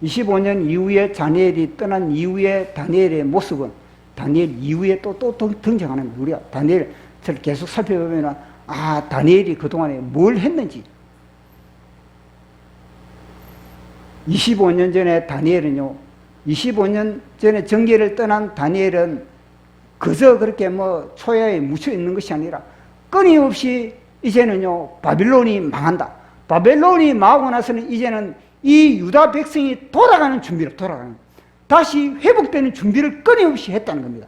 25년 이후에 다니엘이 떠난 이후에 다니엘의 모습은 다니엘 이후에 또 등장하는 거예요. 우리가 다니엘을 계속 살펴보면 다니엘이 그동안에 뭘 했는지. 25년 전에 다니엘은요, 25년 전에 정계를 떠난 다니엘은 그저 그렇게 초야에 묻혀 있는 것이 아니라 끊임없이 이제는요, 바빌론이 망한다. 바벨론이 망하고 나서는 이제는 이 유다 백성이 돌아가는 다시 회복되는 준비를 끊임없이 했다는 겁니다.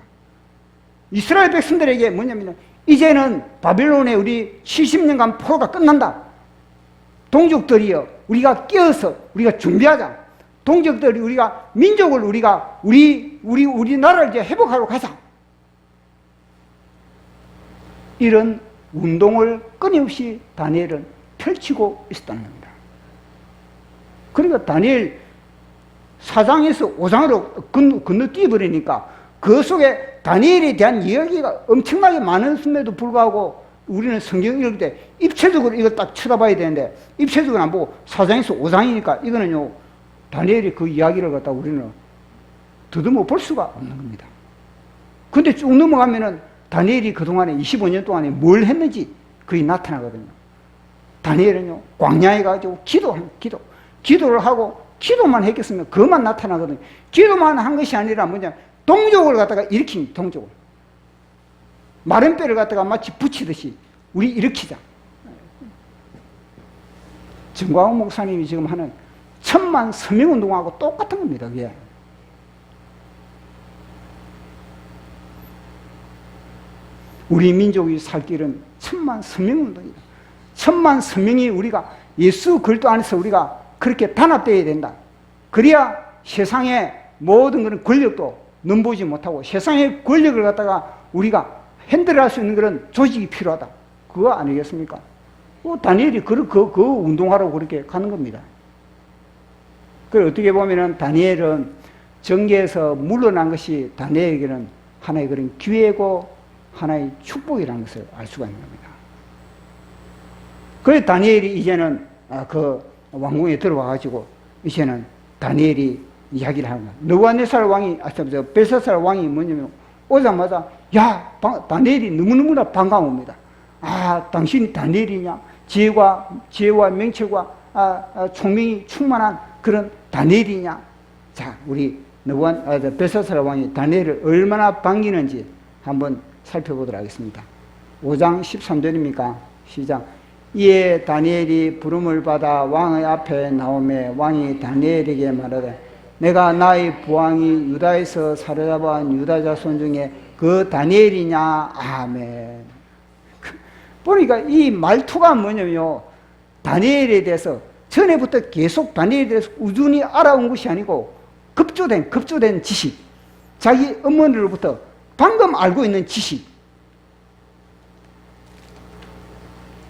이스라엘 백성들에게 뭐냐면 이제는 바벨론에 우리 70년간 포로가 끝난다. 동족들이여 우리가 깨어서 우리가 준비하자. 동족들이 우리가 민족을 우리 나라를 이제 회복하러 가자. 이런 운동을 끊임없이 다니엘은 펼치고 있었다는 겁니다. 그러니까 다니엘 4장에서 5장으로 건너뛰어 버리니까 그 속에 다니엘에 대한 이야기가 엄청나게 많음에도 불구하고 우리는 성경 읽을 때 입체적으로 이걸 딱 쳐다봐야 되는데 입체적으로 안 보고 4장에서 5장이니까 이거는요, 다니엘이 그 이야기를 갖다 우리는 더듬어 볼 수가 없는 겁니다. 근데 쭉 넘어가면은 다니엘이 그동안에 25년 동안에 뭘 했는지 그게 나타나거든요. 다니엘은요, 광야에 가지고 기도를 하고 기도만 했겠으면 그것만 나타나거든요. 기도만 한 것이 아니라 동족을 갖다가 일으킨 동족을. 마른 뼈를 갖다가 마치 붙이듯이 우리 일으키자. 정광훈 목사님이 지금 하는 1000만 서명운동하고 똑같은 겁니다. 그게. 우리 민족이 살 길은 1000만 서명운동이다. 1000만 서명이 우리가 예수 그리스도 안에서 우리가 그렇게 단합되어야 된다. 그래야 세상의 모든 그런 권력도 넘보지 못하고 세상의 권력을 갖다가 우리가 핸들할 수 있는 그런 조직이 필요하다. 그거 아니겠습니까? 다니엘이 그 운동하라고 그렇게 가는 겁니다. 그 어떻게 보면은 다니엘은 정계에서 물러난 것이 다니엘에게는 하나의 그런 기회고 하나의 축복이라는 것을 알 수가 있는 겁니다. 그래서 다니엘이 이제는 그 왕궁에 들어와가지고 이제는 다니엘이 이야기를 하는 거야. 느부갓네살 왕이, 벨사살 왕이 뭐냐면 오자마자 다니엘이 너무너무나 반가웁니다. 당신이 다니엘이냐? 지혜와 명철과 총명이 충만한 그런 다니엘이냐? 자, 우리 벨사살 왕이 다니엘을 얼마나 반기는지 한번 살펴보도록 하겠습니다. 5장 13절입니까? 시작. 이에 다니엘이 부름을 받아 왕의 앞에 나오매 왕이 다니엘에게 말하되 내가 나의 부왕이 유다에서 사로잡아온 유다 자손 중에 그 다니엘이냐? 아멘. 보니까 이 말투가 뭐냐면요, 다니엘에 대해서 전에부터 계속 다니엘에 대해서 꾸준히 알아온 것이 아니고 급조된 지식, 자기 어머니로부터 방금 알고 있는 지식,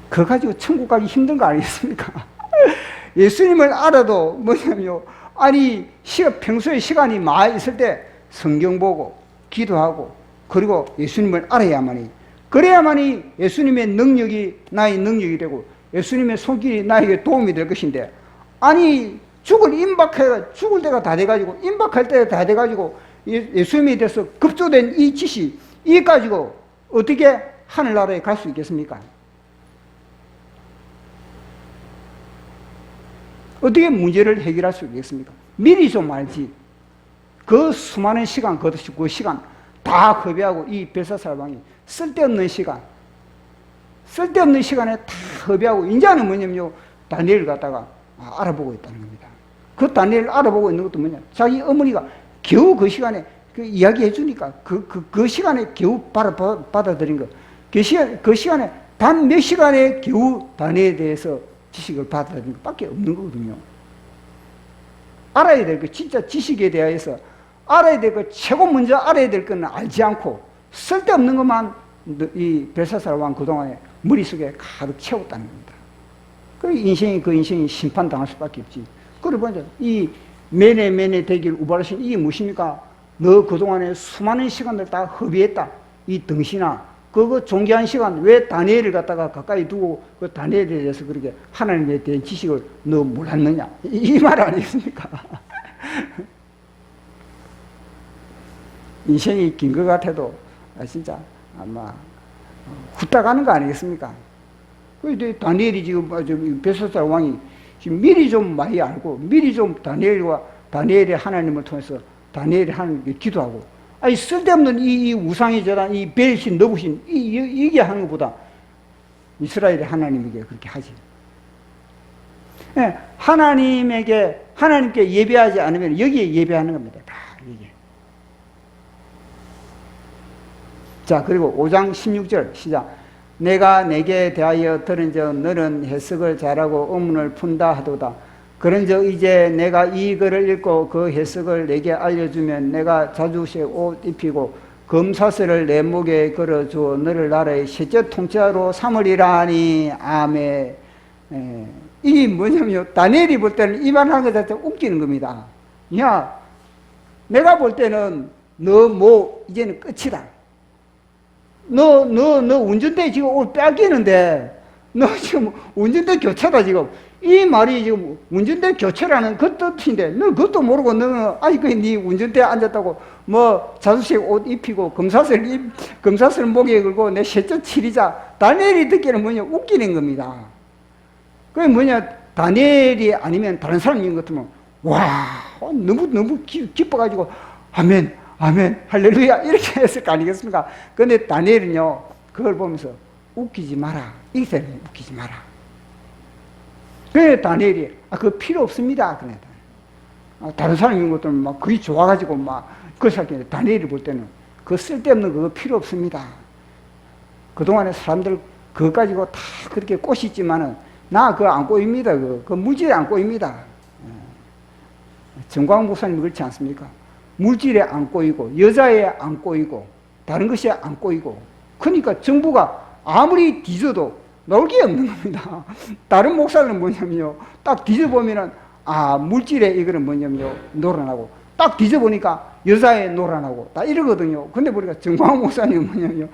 그거 가지고 천국 가기 힘든 거 아니겠습니까? 예수님을 알아도 뭐냐면요, 평소에 시간이 많이 있을 때 성경 보고 기도하고 그리고 예수님을 알아야만이, 그래야만이 예수님의 능력이 나의 능력이 되고 예수님의 손길이 나에게 도움이 될 것인데, 죽을 때가 다 돼가지고 임박할 때가 다 돼가지고 예수님에 대해서 급조된 이 지식, 이 가지고 어떻게 하늘나라에 갈 수 있겠습니까? 어떻게 문제를 해결할 수 있겠습니까? 미리 좀 알지. 그 수많은 시간, 그 시간 다 허비하고 이 벨사살 왕이 쓸데없는 시간에 다 허비하고 이제는 뭐냐면요, 다니엘을 갖다가 알아보고 있다는 겁니다. 그 다니엘을 알아보고 있는 것도 뭐냐, 자기 어머니가 겨우 그 시간에 그 이야기해 주니까 그 시간에 겨우 받아들인 거, 그 시간에 단 몇 시간에 겨우 다니엘에 대해서 지식을 받아들인 것밖에 없는 거거든요. 알아야 될 거, 진짜 지식에 대해서 알아야 될 거, 최고 먼저 알아야 될 거는 알지 않고 쓸데없는 것만 이 벨사살 왕 그동안에 머릿속에 가득 채웠다는 겁니다. 그 인생이 심판당할 수밖에 없지. 그리고 이 매네 되길 우발하신 이게 무엇입니까? 너 그동안에 수많은 시간들 다 허비했다. 이 등신아, 그거 존귀한 시간 왜 다니엘을 갖다가 가까이 두고 그 다니엘에 대해서 그렇게 하나님에 대한 지식을 너 몰랐느냐, 이 말 아니겠습니까? 인생이 긴 것 같아도 진짜 아마 후딱 가는 거 아니겠습니까? 다니엘이 지금 벨사살 왕이 지금 미리 좀 많이 알고 미리 좀 다니엘의 하나님을 통해서 다니엘이 하나님께 기도하고, 아니 쓸데없는 이 우상의 재단, 이 벨신 너부신 이게 하는 것보다 이스라엘의 하나님에게 그렇게 하지. 네, 하나님께 예배하지 않으면 여기에 예배하는 겁니다. 다 이게. 자, 그리고 5장 16절 시작. 내가 내게 대하여 들은즉 너는 해석을 잘하고 의문을 푼다 하도다. 그런즉 이제 내가 이 글을 읽고 그 해석을 내게 알려주면 내가 자주색 옷 입히고 금사슬을 내 목에 걸어주어 너를 나라의 셋째 통치자로 삼으리라 하니 아멘. 이게 뭐냐면 다니엘이 볼 때는 이 말하는 것 자체가 웃기는 겁니다. 야, 내가 볼 때는 너 이제는 끝이다. 너 운전대 지금 오늘 뺏기는데 너 지금 운전대 교체다 지금. 이 말이 지금 운전대 교체라는 그 뜻인데 너 그것도 모르고 너는 아이고 네 운전대에 앉았다고 뭐 자주색 옷 입히고 금사슬 목에 걸고 내 셋째 치리자. 다니엘이 듣기에는 뭐냐, 웃기는 겁니다. 그게 뭐냐, 다니엘이 아니면 다른 사람인 것 같으면 와 너무 기뻐가지고 아멘 할렐루야 이렇게 했을 거 아니겠습니까? 근데 다니엘은요 그걸 보면서 웃기지 마라, 이게 웃기지 마라. 그래 다니엘이 그거 필요 없습니다. 그래. 다른 사람인 것들은 막 그게 좋아가지고 막 그걸 생각해. 다니엘이 볼 때는 그 쓸데없는 그거 필요 없습니다. 그동안에 사람들 그거 가지고 다 그렇게 꼬시지만은 나 그거 안 꼬입니다. 그 물질에 안 꼬입니다. 정광 목사님 그렇지 않습니까? 물질에 안 꼬이고 여자에 안 꼬이고 다른 것에 안 꼬이고, 그러니까 정부가 아무리 뒤져도 나올 게 없는 겁니다. 다른 목사들은 뭐냐면요, 딱 뒤져보면은 물질에 이거는 뭐냐면요 놀아나고, 딱 뒤져보니까 여자에 놀아나고 다 이러거든요. 근데 보니까 정광 목사님은 뭐냐면요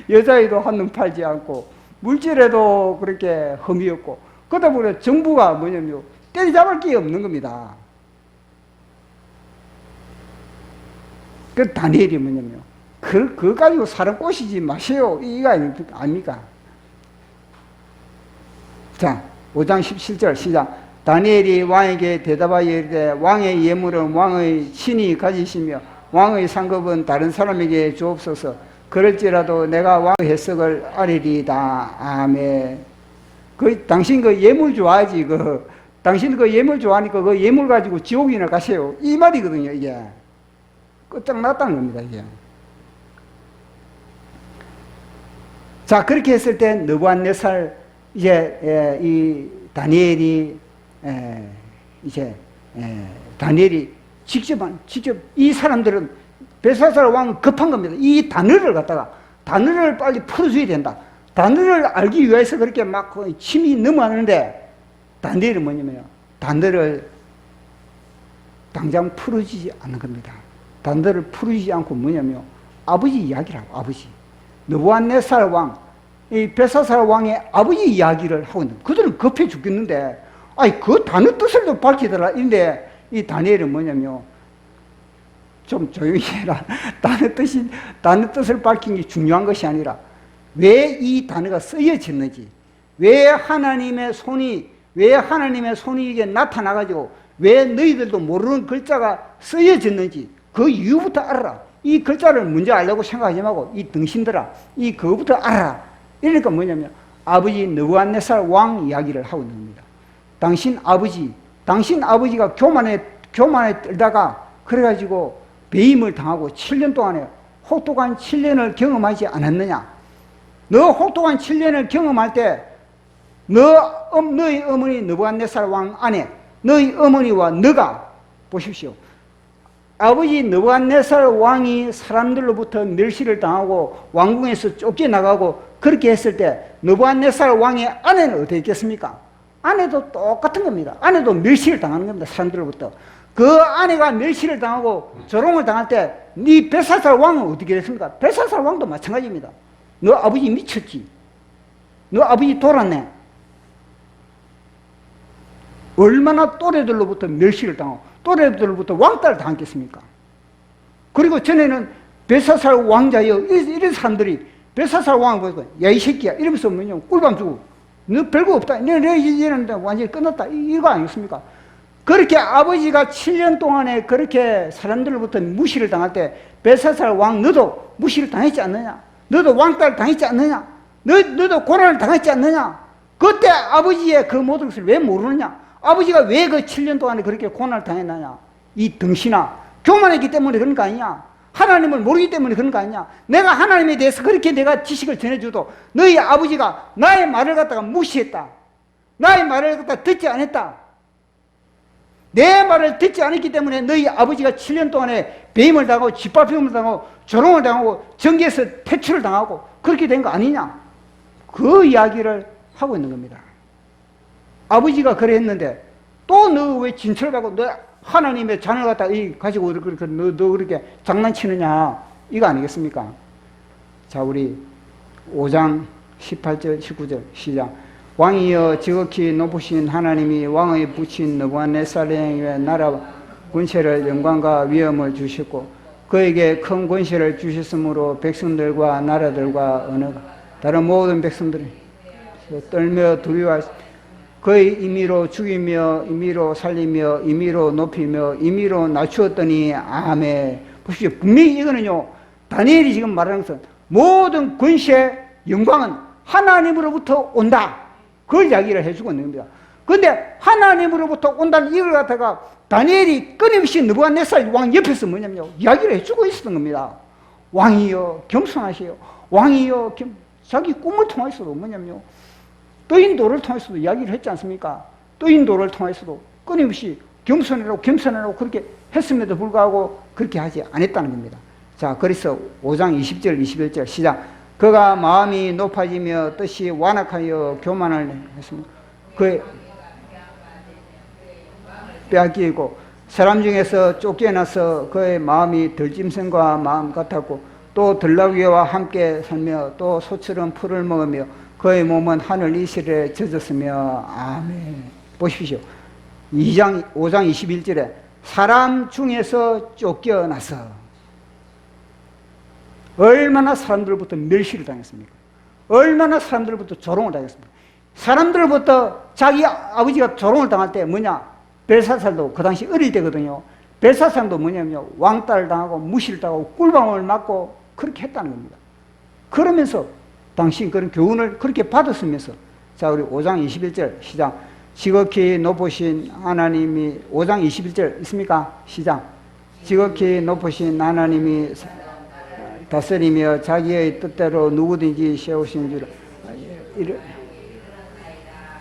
여자에도 한눈 팔지 않고 물질에도 그렇게 흠이 없고, 그러다 보니까 정부가 뭐냐면요 때리잡을 게 없는 겁니다. 그 다니엘이 뭐냐면요, 그거 가지고 사람 꼬시지 마세요, 이거 아닙니까? 자, 5장 17절 시작. 다니엘이 왕에게 대답하여 이르되 왕의 예물은 왕의 친히 가지시며 왕의 상급은 다른 사람에게 주옵소서. 그럴지라도 내가 왕의 해석을 아리리다. 아멘. 당신 그 예물 좋아하지. 당신 그 예물 좋아하니까 그 예물 가지고 지옥이나 가세요, 이 말이거든요. 이게 끝장났다는 겁니다. 이게. 자, 그렇게 했을 때 느부갓네살 이제 이 다니엘이 다니엘이 직접 이 사람들은 벨사살 왕은 급한 겁니다. 이 단어를 빨리 풀어줘야 된다. 단어를 알기 위해서 그렇게 막 침이 넘어가는데 다니엘은 뭐냐면요, 단어를 당장 풀어주지 않는 겁니다. 단어를 풀어주지 않고 뭐냐면요, 아버지 이야기라고. 아버지 느부갓네살 왕, 이 벨사살 왕의 아버지 이야기를 하고 있는. 그들은 급해 죽겠는데 그 단어 뜻을 좀 밝히더라. 인데 이 다니엘은 뭐냐면 좀 조용히 해라. 다른 뜻을 밝힌 게 중요한 것이 아니라 왜 이 단어가 쓰여졌는지, 왜 하나님의 손이 이게 나타나가지고 왜 너희들도 모르는 글자가 쓰여졌는지 그 이유부터 알아라. 이 글자를 먼저 알려고 생각하지 말고 이 등신들아, 이 그거부터 알아라. 이러니까 뭐냐면 아버지 느부갓네살 왕 이야기를 하고 있는 겁니다. 당신 아버지가 교만에 들다가 그래가지고 배임을 당하고 7년 동안에 혹독한 7년을 경험하지 않았느냐? 너 혹독한 7년을 경험할 때 너희 어머니 느부갓네살 왕 안에 너희 어머니와 너가 보십시오. 아버지 느부갓네살 왕이 사람들로부터 멸시를 당하고 왕궁에서 쫓겨나가고 그렇게 했을 때 느부갓네살 왕의 아내는 어떻게 했겠습니까? 아내도 똑같은 겁니다. 아내도 멸시를 당하는 겁니다. 사람들로부터. 그 아내가 멸시를 당하고 조롱을 당할 때 네 벨사살 왕은 어떻게 됐습니까? 벨사살 왕도 마찬가지입니다. 너 아버지 미쳤지? 너 아버지 돌았네? 얼마나 또래들로부터 멸시를 당하고 또래들로부터 왕따를 당했겠습니까? 그리고 전에는 벨사살 왕자여 이런 사람들이 벨사살 왕을 보고 야 이 새끼야 이러면서 뭐냐 꿀밤 주고 너 별거 없다. 너 이제는 완전히 끝났다. 이거 아니겠습니까? 그렇게 아버지가 7년 동안에 그렇게 사람들로부터 무시를 당할 때 벨사살 왕 너도 무시를 당했지 않느냐? 너도 왕따를 당했지 않느냐? 너도 고난을 당했지 않느냐? 그때 아버지의 그 모든 것을 왜 모르느냐? 아버지가 왜 그 7년 동안에 그렇게 고난을 당했느냐? 이 등신아, 교만했기 때문에 그런 거 아니냐? 하나님을 모르기 때문에 그런 거 아니냐? 내가 하나님에 대해서 그렇게 내가 지식을 전해줘도 너희 아버지가 나의 말을 갖다가 무시했다. 나의 말을 갖다가 듣지 않았다. 내 말을 듣지 않았기 때문에 너희 아버지가 7년 동안에 배임을 당하고 짓밟힘을 당하고 조롱을 당하고 정계에서 퇴출을 당하고 그렇게 된 거 아니냐? 그 이야기를 하고 있는 겁니다. 아버지가 그래 했는데 또 너 왜 진철을 받고 너 하나님의 자녀를 갖다 가지고 그렇게 너 그렇게 장난치느냐? 이거 아니겠습니까? 자, 우리 5장 18절 19절 시작. 왕이여 지극히 높으신 하나님이 왕의 부친 느부갓네살에게 나라 권세를 영광과 위엄을 주셨고 그에게 큰 권세를 주셨으므로 백성들과 나라들과 어느 다른 모든 백성들이 떨며 두려워하시 그의 임의로 죽이며 임의로 살리며 임의로 높이며 임의로 낮추었더니 아멘. 보십시오. 분명히 이거는요 다니엘이 지금 말하는 것은 모든 권세 영광은 하나님으로부터 온다. 그 이야기를 해주고 있는 겁니다. 그런데 하나님으로부터 온다는 이걸 갖다가 다니엘이 끊임없이 느부갓네살 왕 옆에서 뭐냐면요 이야기를 해주고 있었던 겁니다. 왕이여 겸손하시오. 왕이여 자기 꿈을 통해서도 뭐냐면요 떠인도를 통해서도 이야기를 했지 않습니까? 떠인도를 통해서도 끊임없이 겸손하라고 그렇게 했음에도 불구하고 그렇게 하지 않았다는 겁니다. 자, 그래서 5장 20절 21절 시작. 그가 마음이 높아지며 뜻이 완악하여 교만을 했습니다. 그의 빼앗기고 사람 중에서 쫓겨나서 그의 마음이 들짐승과 마음 같았고 또 들나귀와 함께 살며 또 소처럼 풀을 먹으며 그의 몸은 하늘 이슬에 젖었으며 아멘. 보십시오. 5장 21절에 사람 중에서 쫓겨나서 얼마나 사람들부터 멸시를 당했습니까? 얼마나 사람들부터 조롱을 당했습니까? 사람들부터 자기 아버지가 조롱을 당할 때 뭐냐? 벨사살도 그 당시 어릴 때거든요. 벨사살도 뭐냐면요 왕따를 당하고 무시를 당하고 꿀밤을 맞고 그렇게 했다는 겁니다. 그러면서 당신 그런 교훈을 그렇게 받았으면서 자, 우리 5장 21절 시작. 지극히 높으신 하나님이 5장 21절 있습니까? 시작. 지극히 높으신 하나님이 다스리며 자기의 뜻대로 누구든지 세우신 줄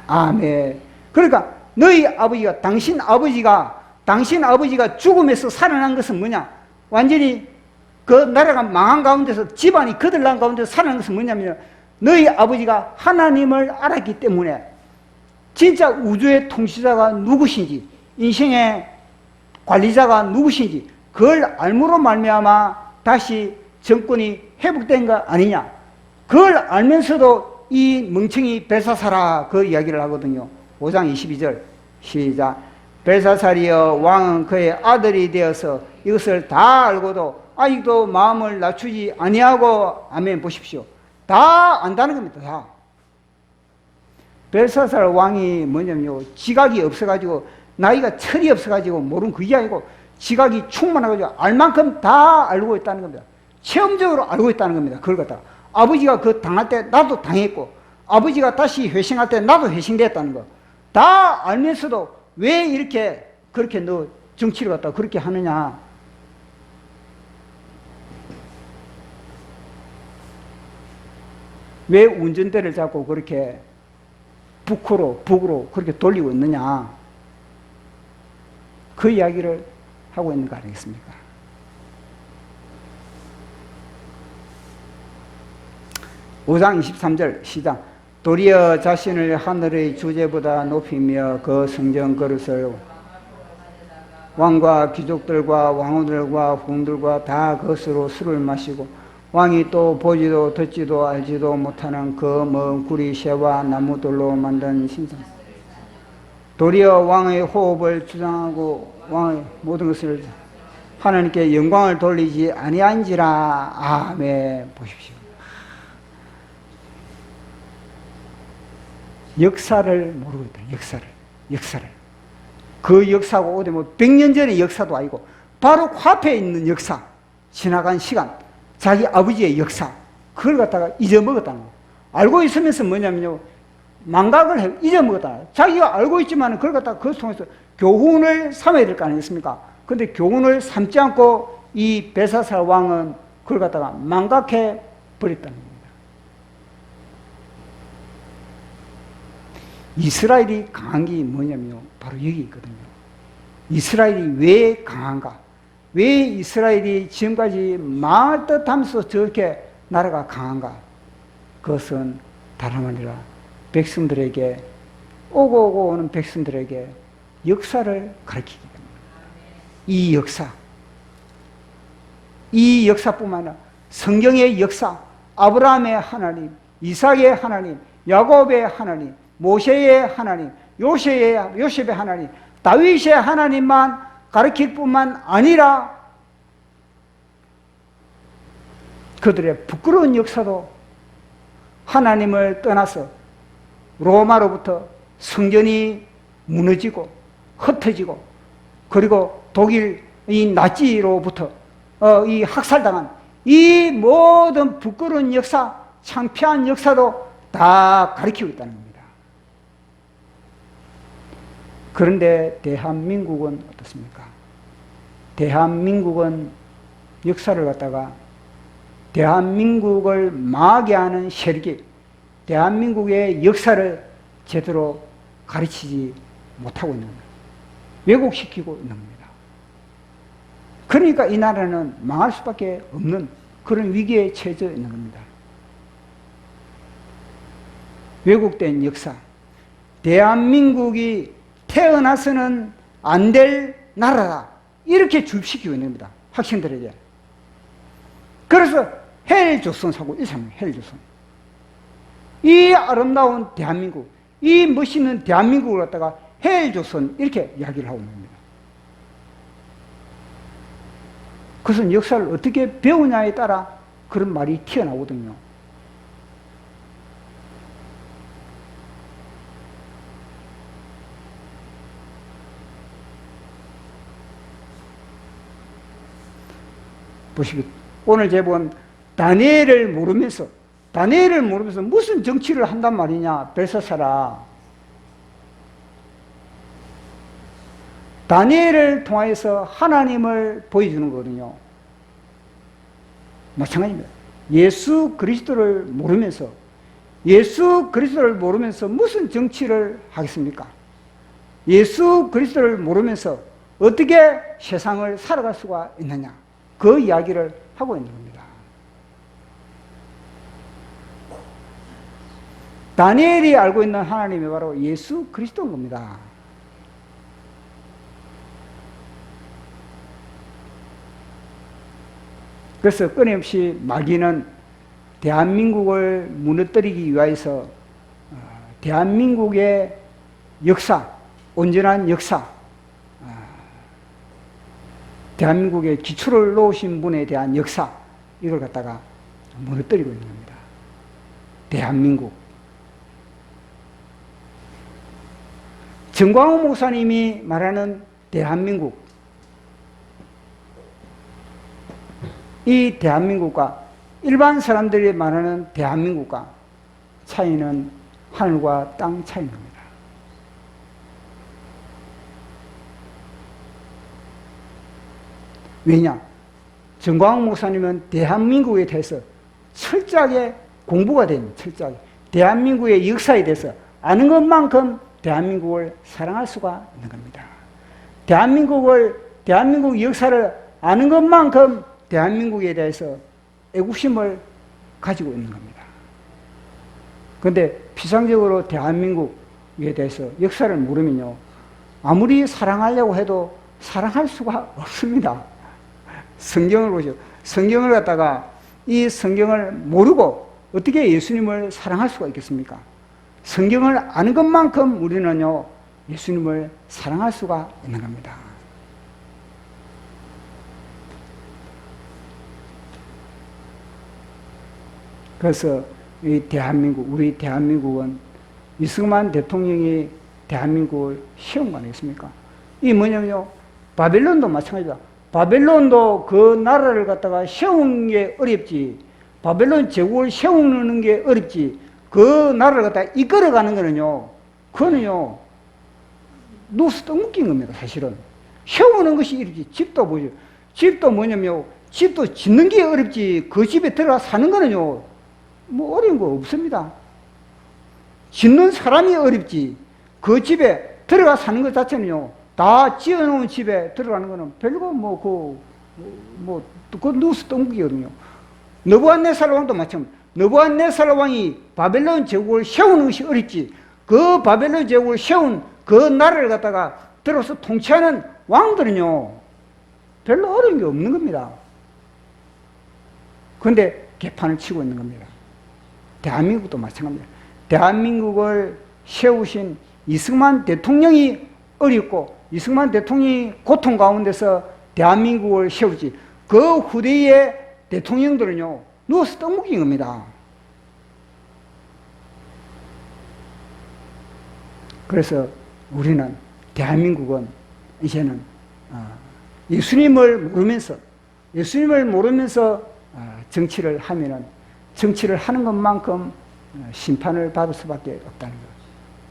아멘. 그러니까 너희 아버지가 당신 아버지가 죽음에서 살아난 것은 뭐냐? 완전히 그 나라가 망한 가운데서 집안이 거들난 가운데서 살아난 것은 뭐냐면 너희 아버지가 하나님을 알았기 때문에 진짜 우주의 통치자가 누구신지 인생의 관리자가 누구신지 그걸 알므로 말미암아 다시 정권이 회복된 거 아니냐. 그걸 알면서도 이 멍청이 벨사살아 그 이야기를 하거든요. 5장 22절 시작. 벨사살이여 왕은 그의 아들이 되어서 이것을 다 알고도 아직도 마음을 낮추지 아니하고, 아멘 보십시오. 다 안다는 겁니다. 다. 벨사살 왕이 뭐냐면요, 지각이 없어가지고, 나이가 철이 없어가지고 모르는 그게 아니고 지각이 충만해가지고 알 만큼 다 알고 있다는 겁니다. 체험적으로 알고 있다는 겁니다. 그걸 갖다가 아버지가 그 당할 때 나도 당했고, 아버지가 다시 회심할 때 나도 회심됐다는 거 다 알면서도 왜 이렇게 그렇게 너 정치를 갖다가 그렇게 하느냐. 왜 운전대를 잡고 그렇게 북으로 그렇게 돌리고 있느냐. 그 이야기를 하고 있는 거 아니겠습니까? (5장 23절) 시작. 도리어 자신을 하늘의 주제보다 높이며 그 성전 그릇을 왕과 귀족들과 왕후들과 후궁들과 다 그것으로 술을 마시고, 왕이 또 보지도 듣지도 알지도 못하는 그 먼 구리 새와 나무들로 만든 신상, 도리어 왕의 호흡을 주장하고 왕의 모든 것을 하나님께 영광을 돌리지 아니한지라. 아멘. 보십시오. 역사를 모르고 있다. 역사를. 그 역사가 어디 뭐 100년 전의 역사도 아니고 바로 코앞에 있는 역사, 지나간 시간, 자기 아버지의 역사, 그걸 갖다가 잊어먹었다는 거예요. 알고 있으면서 뭐냐면요, 망각을 해, 잊어먹었다. 자기가 알고 있지만 그걸 갖다가 그것 통해서 교훈을 삼아야 될 거 아니겠습니까? 근데 교훈을 삼지 않고 이 벨사살 왕은 그걸 갖다가 망각해 버렸다는 겁니다. 이스라엘이 강한 게 뭐냐면요, 바로 여기 있거든요. 이스라엘이 왜 강한가? 왜 이스라엘이 지금까지 망할 듯 하면서 저렇게 나라가 강한가? 그것은 다름 아니라 백성들에게, 오고 오는 백성들에게 역사를 가르치기 때문입니다. 이 역사뿐만 아니라 성경의 역사, 아브라함의 하나님, 이삭의 하나님, 야곱의 하나님, 모세의 하나님, 요셉의 하나님, 다윗의 하나님만 가르칠 뿐만 아니라 그들의 부끄러운 역사도 하나님을 떠나서 로마로부터 성전이 무너지고 흩어지고, 그리고 독일 이 나치로부터 이 학살당한 이 모든 부끄러운 역사, 창피한 역사도 다 가르치고 있다는 겁니다. 그런데 대한민국은 어떻습니까? 대한민국은 역사를 갖다가 대한민국을 망하게 하는 세력이 대한민국의 역사를 제대로 가르치지 못하고 있는 겁니다. 왜곡시키고 있는 겁니다. 그러니까 이 나라는 망할 수밖에 없는 그런 위기에 처해져 있는 겁니다. 왜곡된 역사, 대한민국이 태어나서는 안 될 나라다, 이렇게 주입시키고 있는 겁니다. 학생들에게. 그래서 헬조선 사고 일삼는 헬조선. 이 아름다운 대한민국, 이 멋있는 대한민국을 갖다가 헬조선 이렇게 이야기를 하고 있는 겁니다. 그것은 역사를 어떻게 배우냐에 따라 그런 말이 튀어나오거든요. 보시기, 오늘 제본 다니엘을 모르면서 무슨 정치를 한단 말이냐, 벨사살아. 다니엘을 통해서 하나님을 보여주는 거거든요. 마찬가지입니다. 예수 그리스도를 모르면서 무슨 정치를 하겠습니까? 예수 그리스도를 모르면서 어떻게 세상을 살아갈 수가 있느냐, 그 이야기를 하고 있는 겁니다. 다니엘이 알고 있는 하나님이 바로 예수 그리스도인 겁니다. 그래서 끊임없이 마귀는 대한민국을 무너뜨리기 위해서 대한민국의 역사, 온전한 역사, 대한민국의 기초를 놓으신 분에 대한 역사, 이걸 갖다가 무너뜨리고 있는 겁니다. 대한민국. 정광호 목사님이 말하는 대한민국, 이 대한민국과 일반 사람들이 말하는 대한민국과 차이는 하늘과 땅 차이인 겁니다. 왜냐? 정광호 목사님은 대한민국에 대해서 철저하게 공부가 됩니다. 철저하게. 대한민국의 역사에 대해서 아는 것만큼 대한민국을 사랑할 수가 있는 겁니다. 대한민국 역사를 아는 것만큼 대한민국에 대해서 애국심을 가지고 있는 겁니다. 그런데 피상적으로 대한민국에 대해서 역사를 모르면요, 아무리 사랑하려고 해도 사랑할 수가 없습니다. 성경을 보죠. 성경을 갖다가 이 성경을 모르고 어떻게 예수님을 사랑할 수가 있겠습니까? 성경을 아는 것만큼 우리는요, 예수님을 사랑할 수가 있는 겁니다. 그래서 이 대한민국, 우리 대한민국은 이승만 대통령이 대한민국을 세운 거 아니겠습니까? 이 뭐냐면요, 바벨론도 마찬가지다. 바벨론도 그 나라를 갖다가 세우는 게 어렵지, 바벨론 제국을 세우는 게 어렵지, 그 나라를 갖다가 이끌어가는 거는요, 그거는요, 누수 떠먹긴 겁니다, 사실은. 세우는 것이 어렵지. 집도 보죠. 집도 뭐냐면요, 집도 짓는 게 어렵지, 그 집에 들어가 사는 거는요, 뭐 어려운 거 없습니다. 짓는 사람이 어렵지, 그 집에 들어가 사는 것 자체는요, 다 지어놓은 집에 들어가는 거는 별거 그 누수 떠먹기거든요. 느부갓네살 왕도 마찬가지입니다. 느부갓네살 왕이 바벨론 제국을 세우는 것이 어렵지, 그 바벨론 제국을 세운 그 나라를 갖다가 들어서 통치하는 왕들은요, 별로 어려운 게 없는 겁니다. 그런데 개판을 치고 있는 겁니다. 대한민국도 마찬가지입니다. 대한민국을 세우신 이승만 대통령이 어렵고, 이승만 대통령이 고통 가운데서 대한민국을 세우지, 그 후대의 대통령들은요, 누워서 떡먹인 겁니다. 그래서 우리는, 대한민국은 이제는 예수님을 모르면서 정치를 하면은, 정치를 하는 것만큼 심판을 받을 수밖에 없다는 것.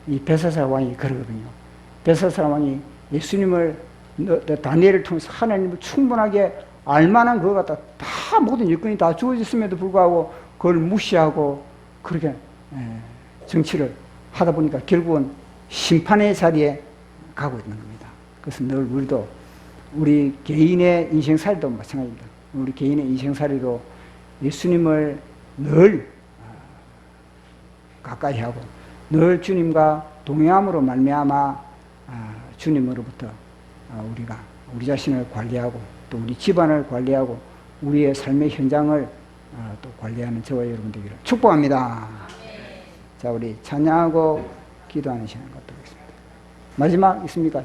이 벨사살 왕이 그러거든요. 벨사살 왕이 예수님을, 다니엘을 통해서 하나님을 충분하게 알만한 그거 갖다 다 모든 여건이 다 주어졌음에도 불구하고 그걸 무시하고 그렇게 정치를 하다 보니까 결국은 심판의 자리에 가고 있는 겁니다. 그래서 늘 우리도, 우리 개인의 인생살이도 마찬가지입니다. 우리 개인의 인생살이도 예수님을 늘 가까이 하고, 늘 주님과 동행함으로 말미암아 주님으로부터 우리가 우리 자신을 관리하고, 또 우리 집안을 관리하고, 우리의 삶의 현장을 또 관리하는 저와 여러분 되기를 축복합니다. 자, 우리 찬양하고 기도하는 시간 갖도록 하겠습니다. 마지막 있습니까?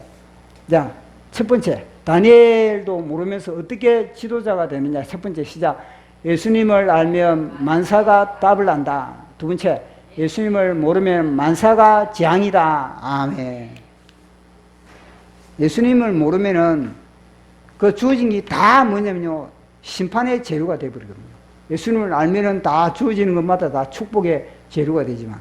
자, 첫 번째, 다니엘도 모르면서 어떻게 지도자가 되느냐. 첫 번째 시작. 예수님을 알면 만사가 답을 안다. 두 번째, 예수님을 모르면 만사가 재앙이다. 아멘. 예수님을 모르면은 그 주어진 게 다 뭐냐면요, 심판의 재료가 되어버리거든요. 예수님을 알면은 다 주어지는 것마다 다 축복의 재료가 되지만,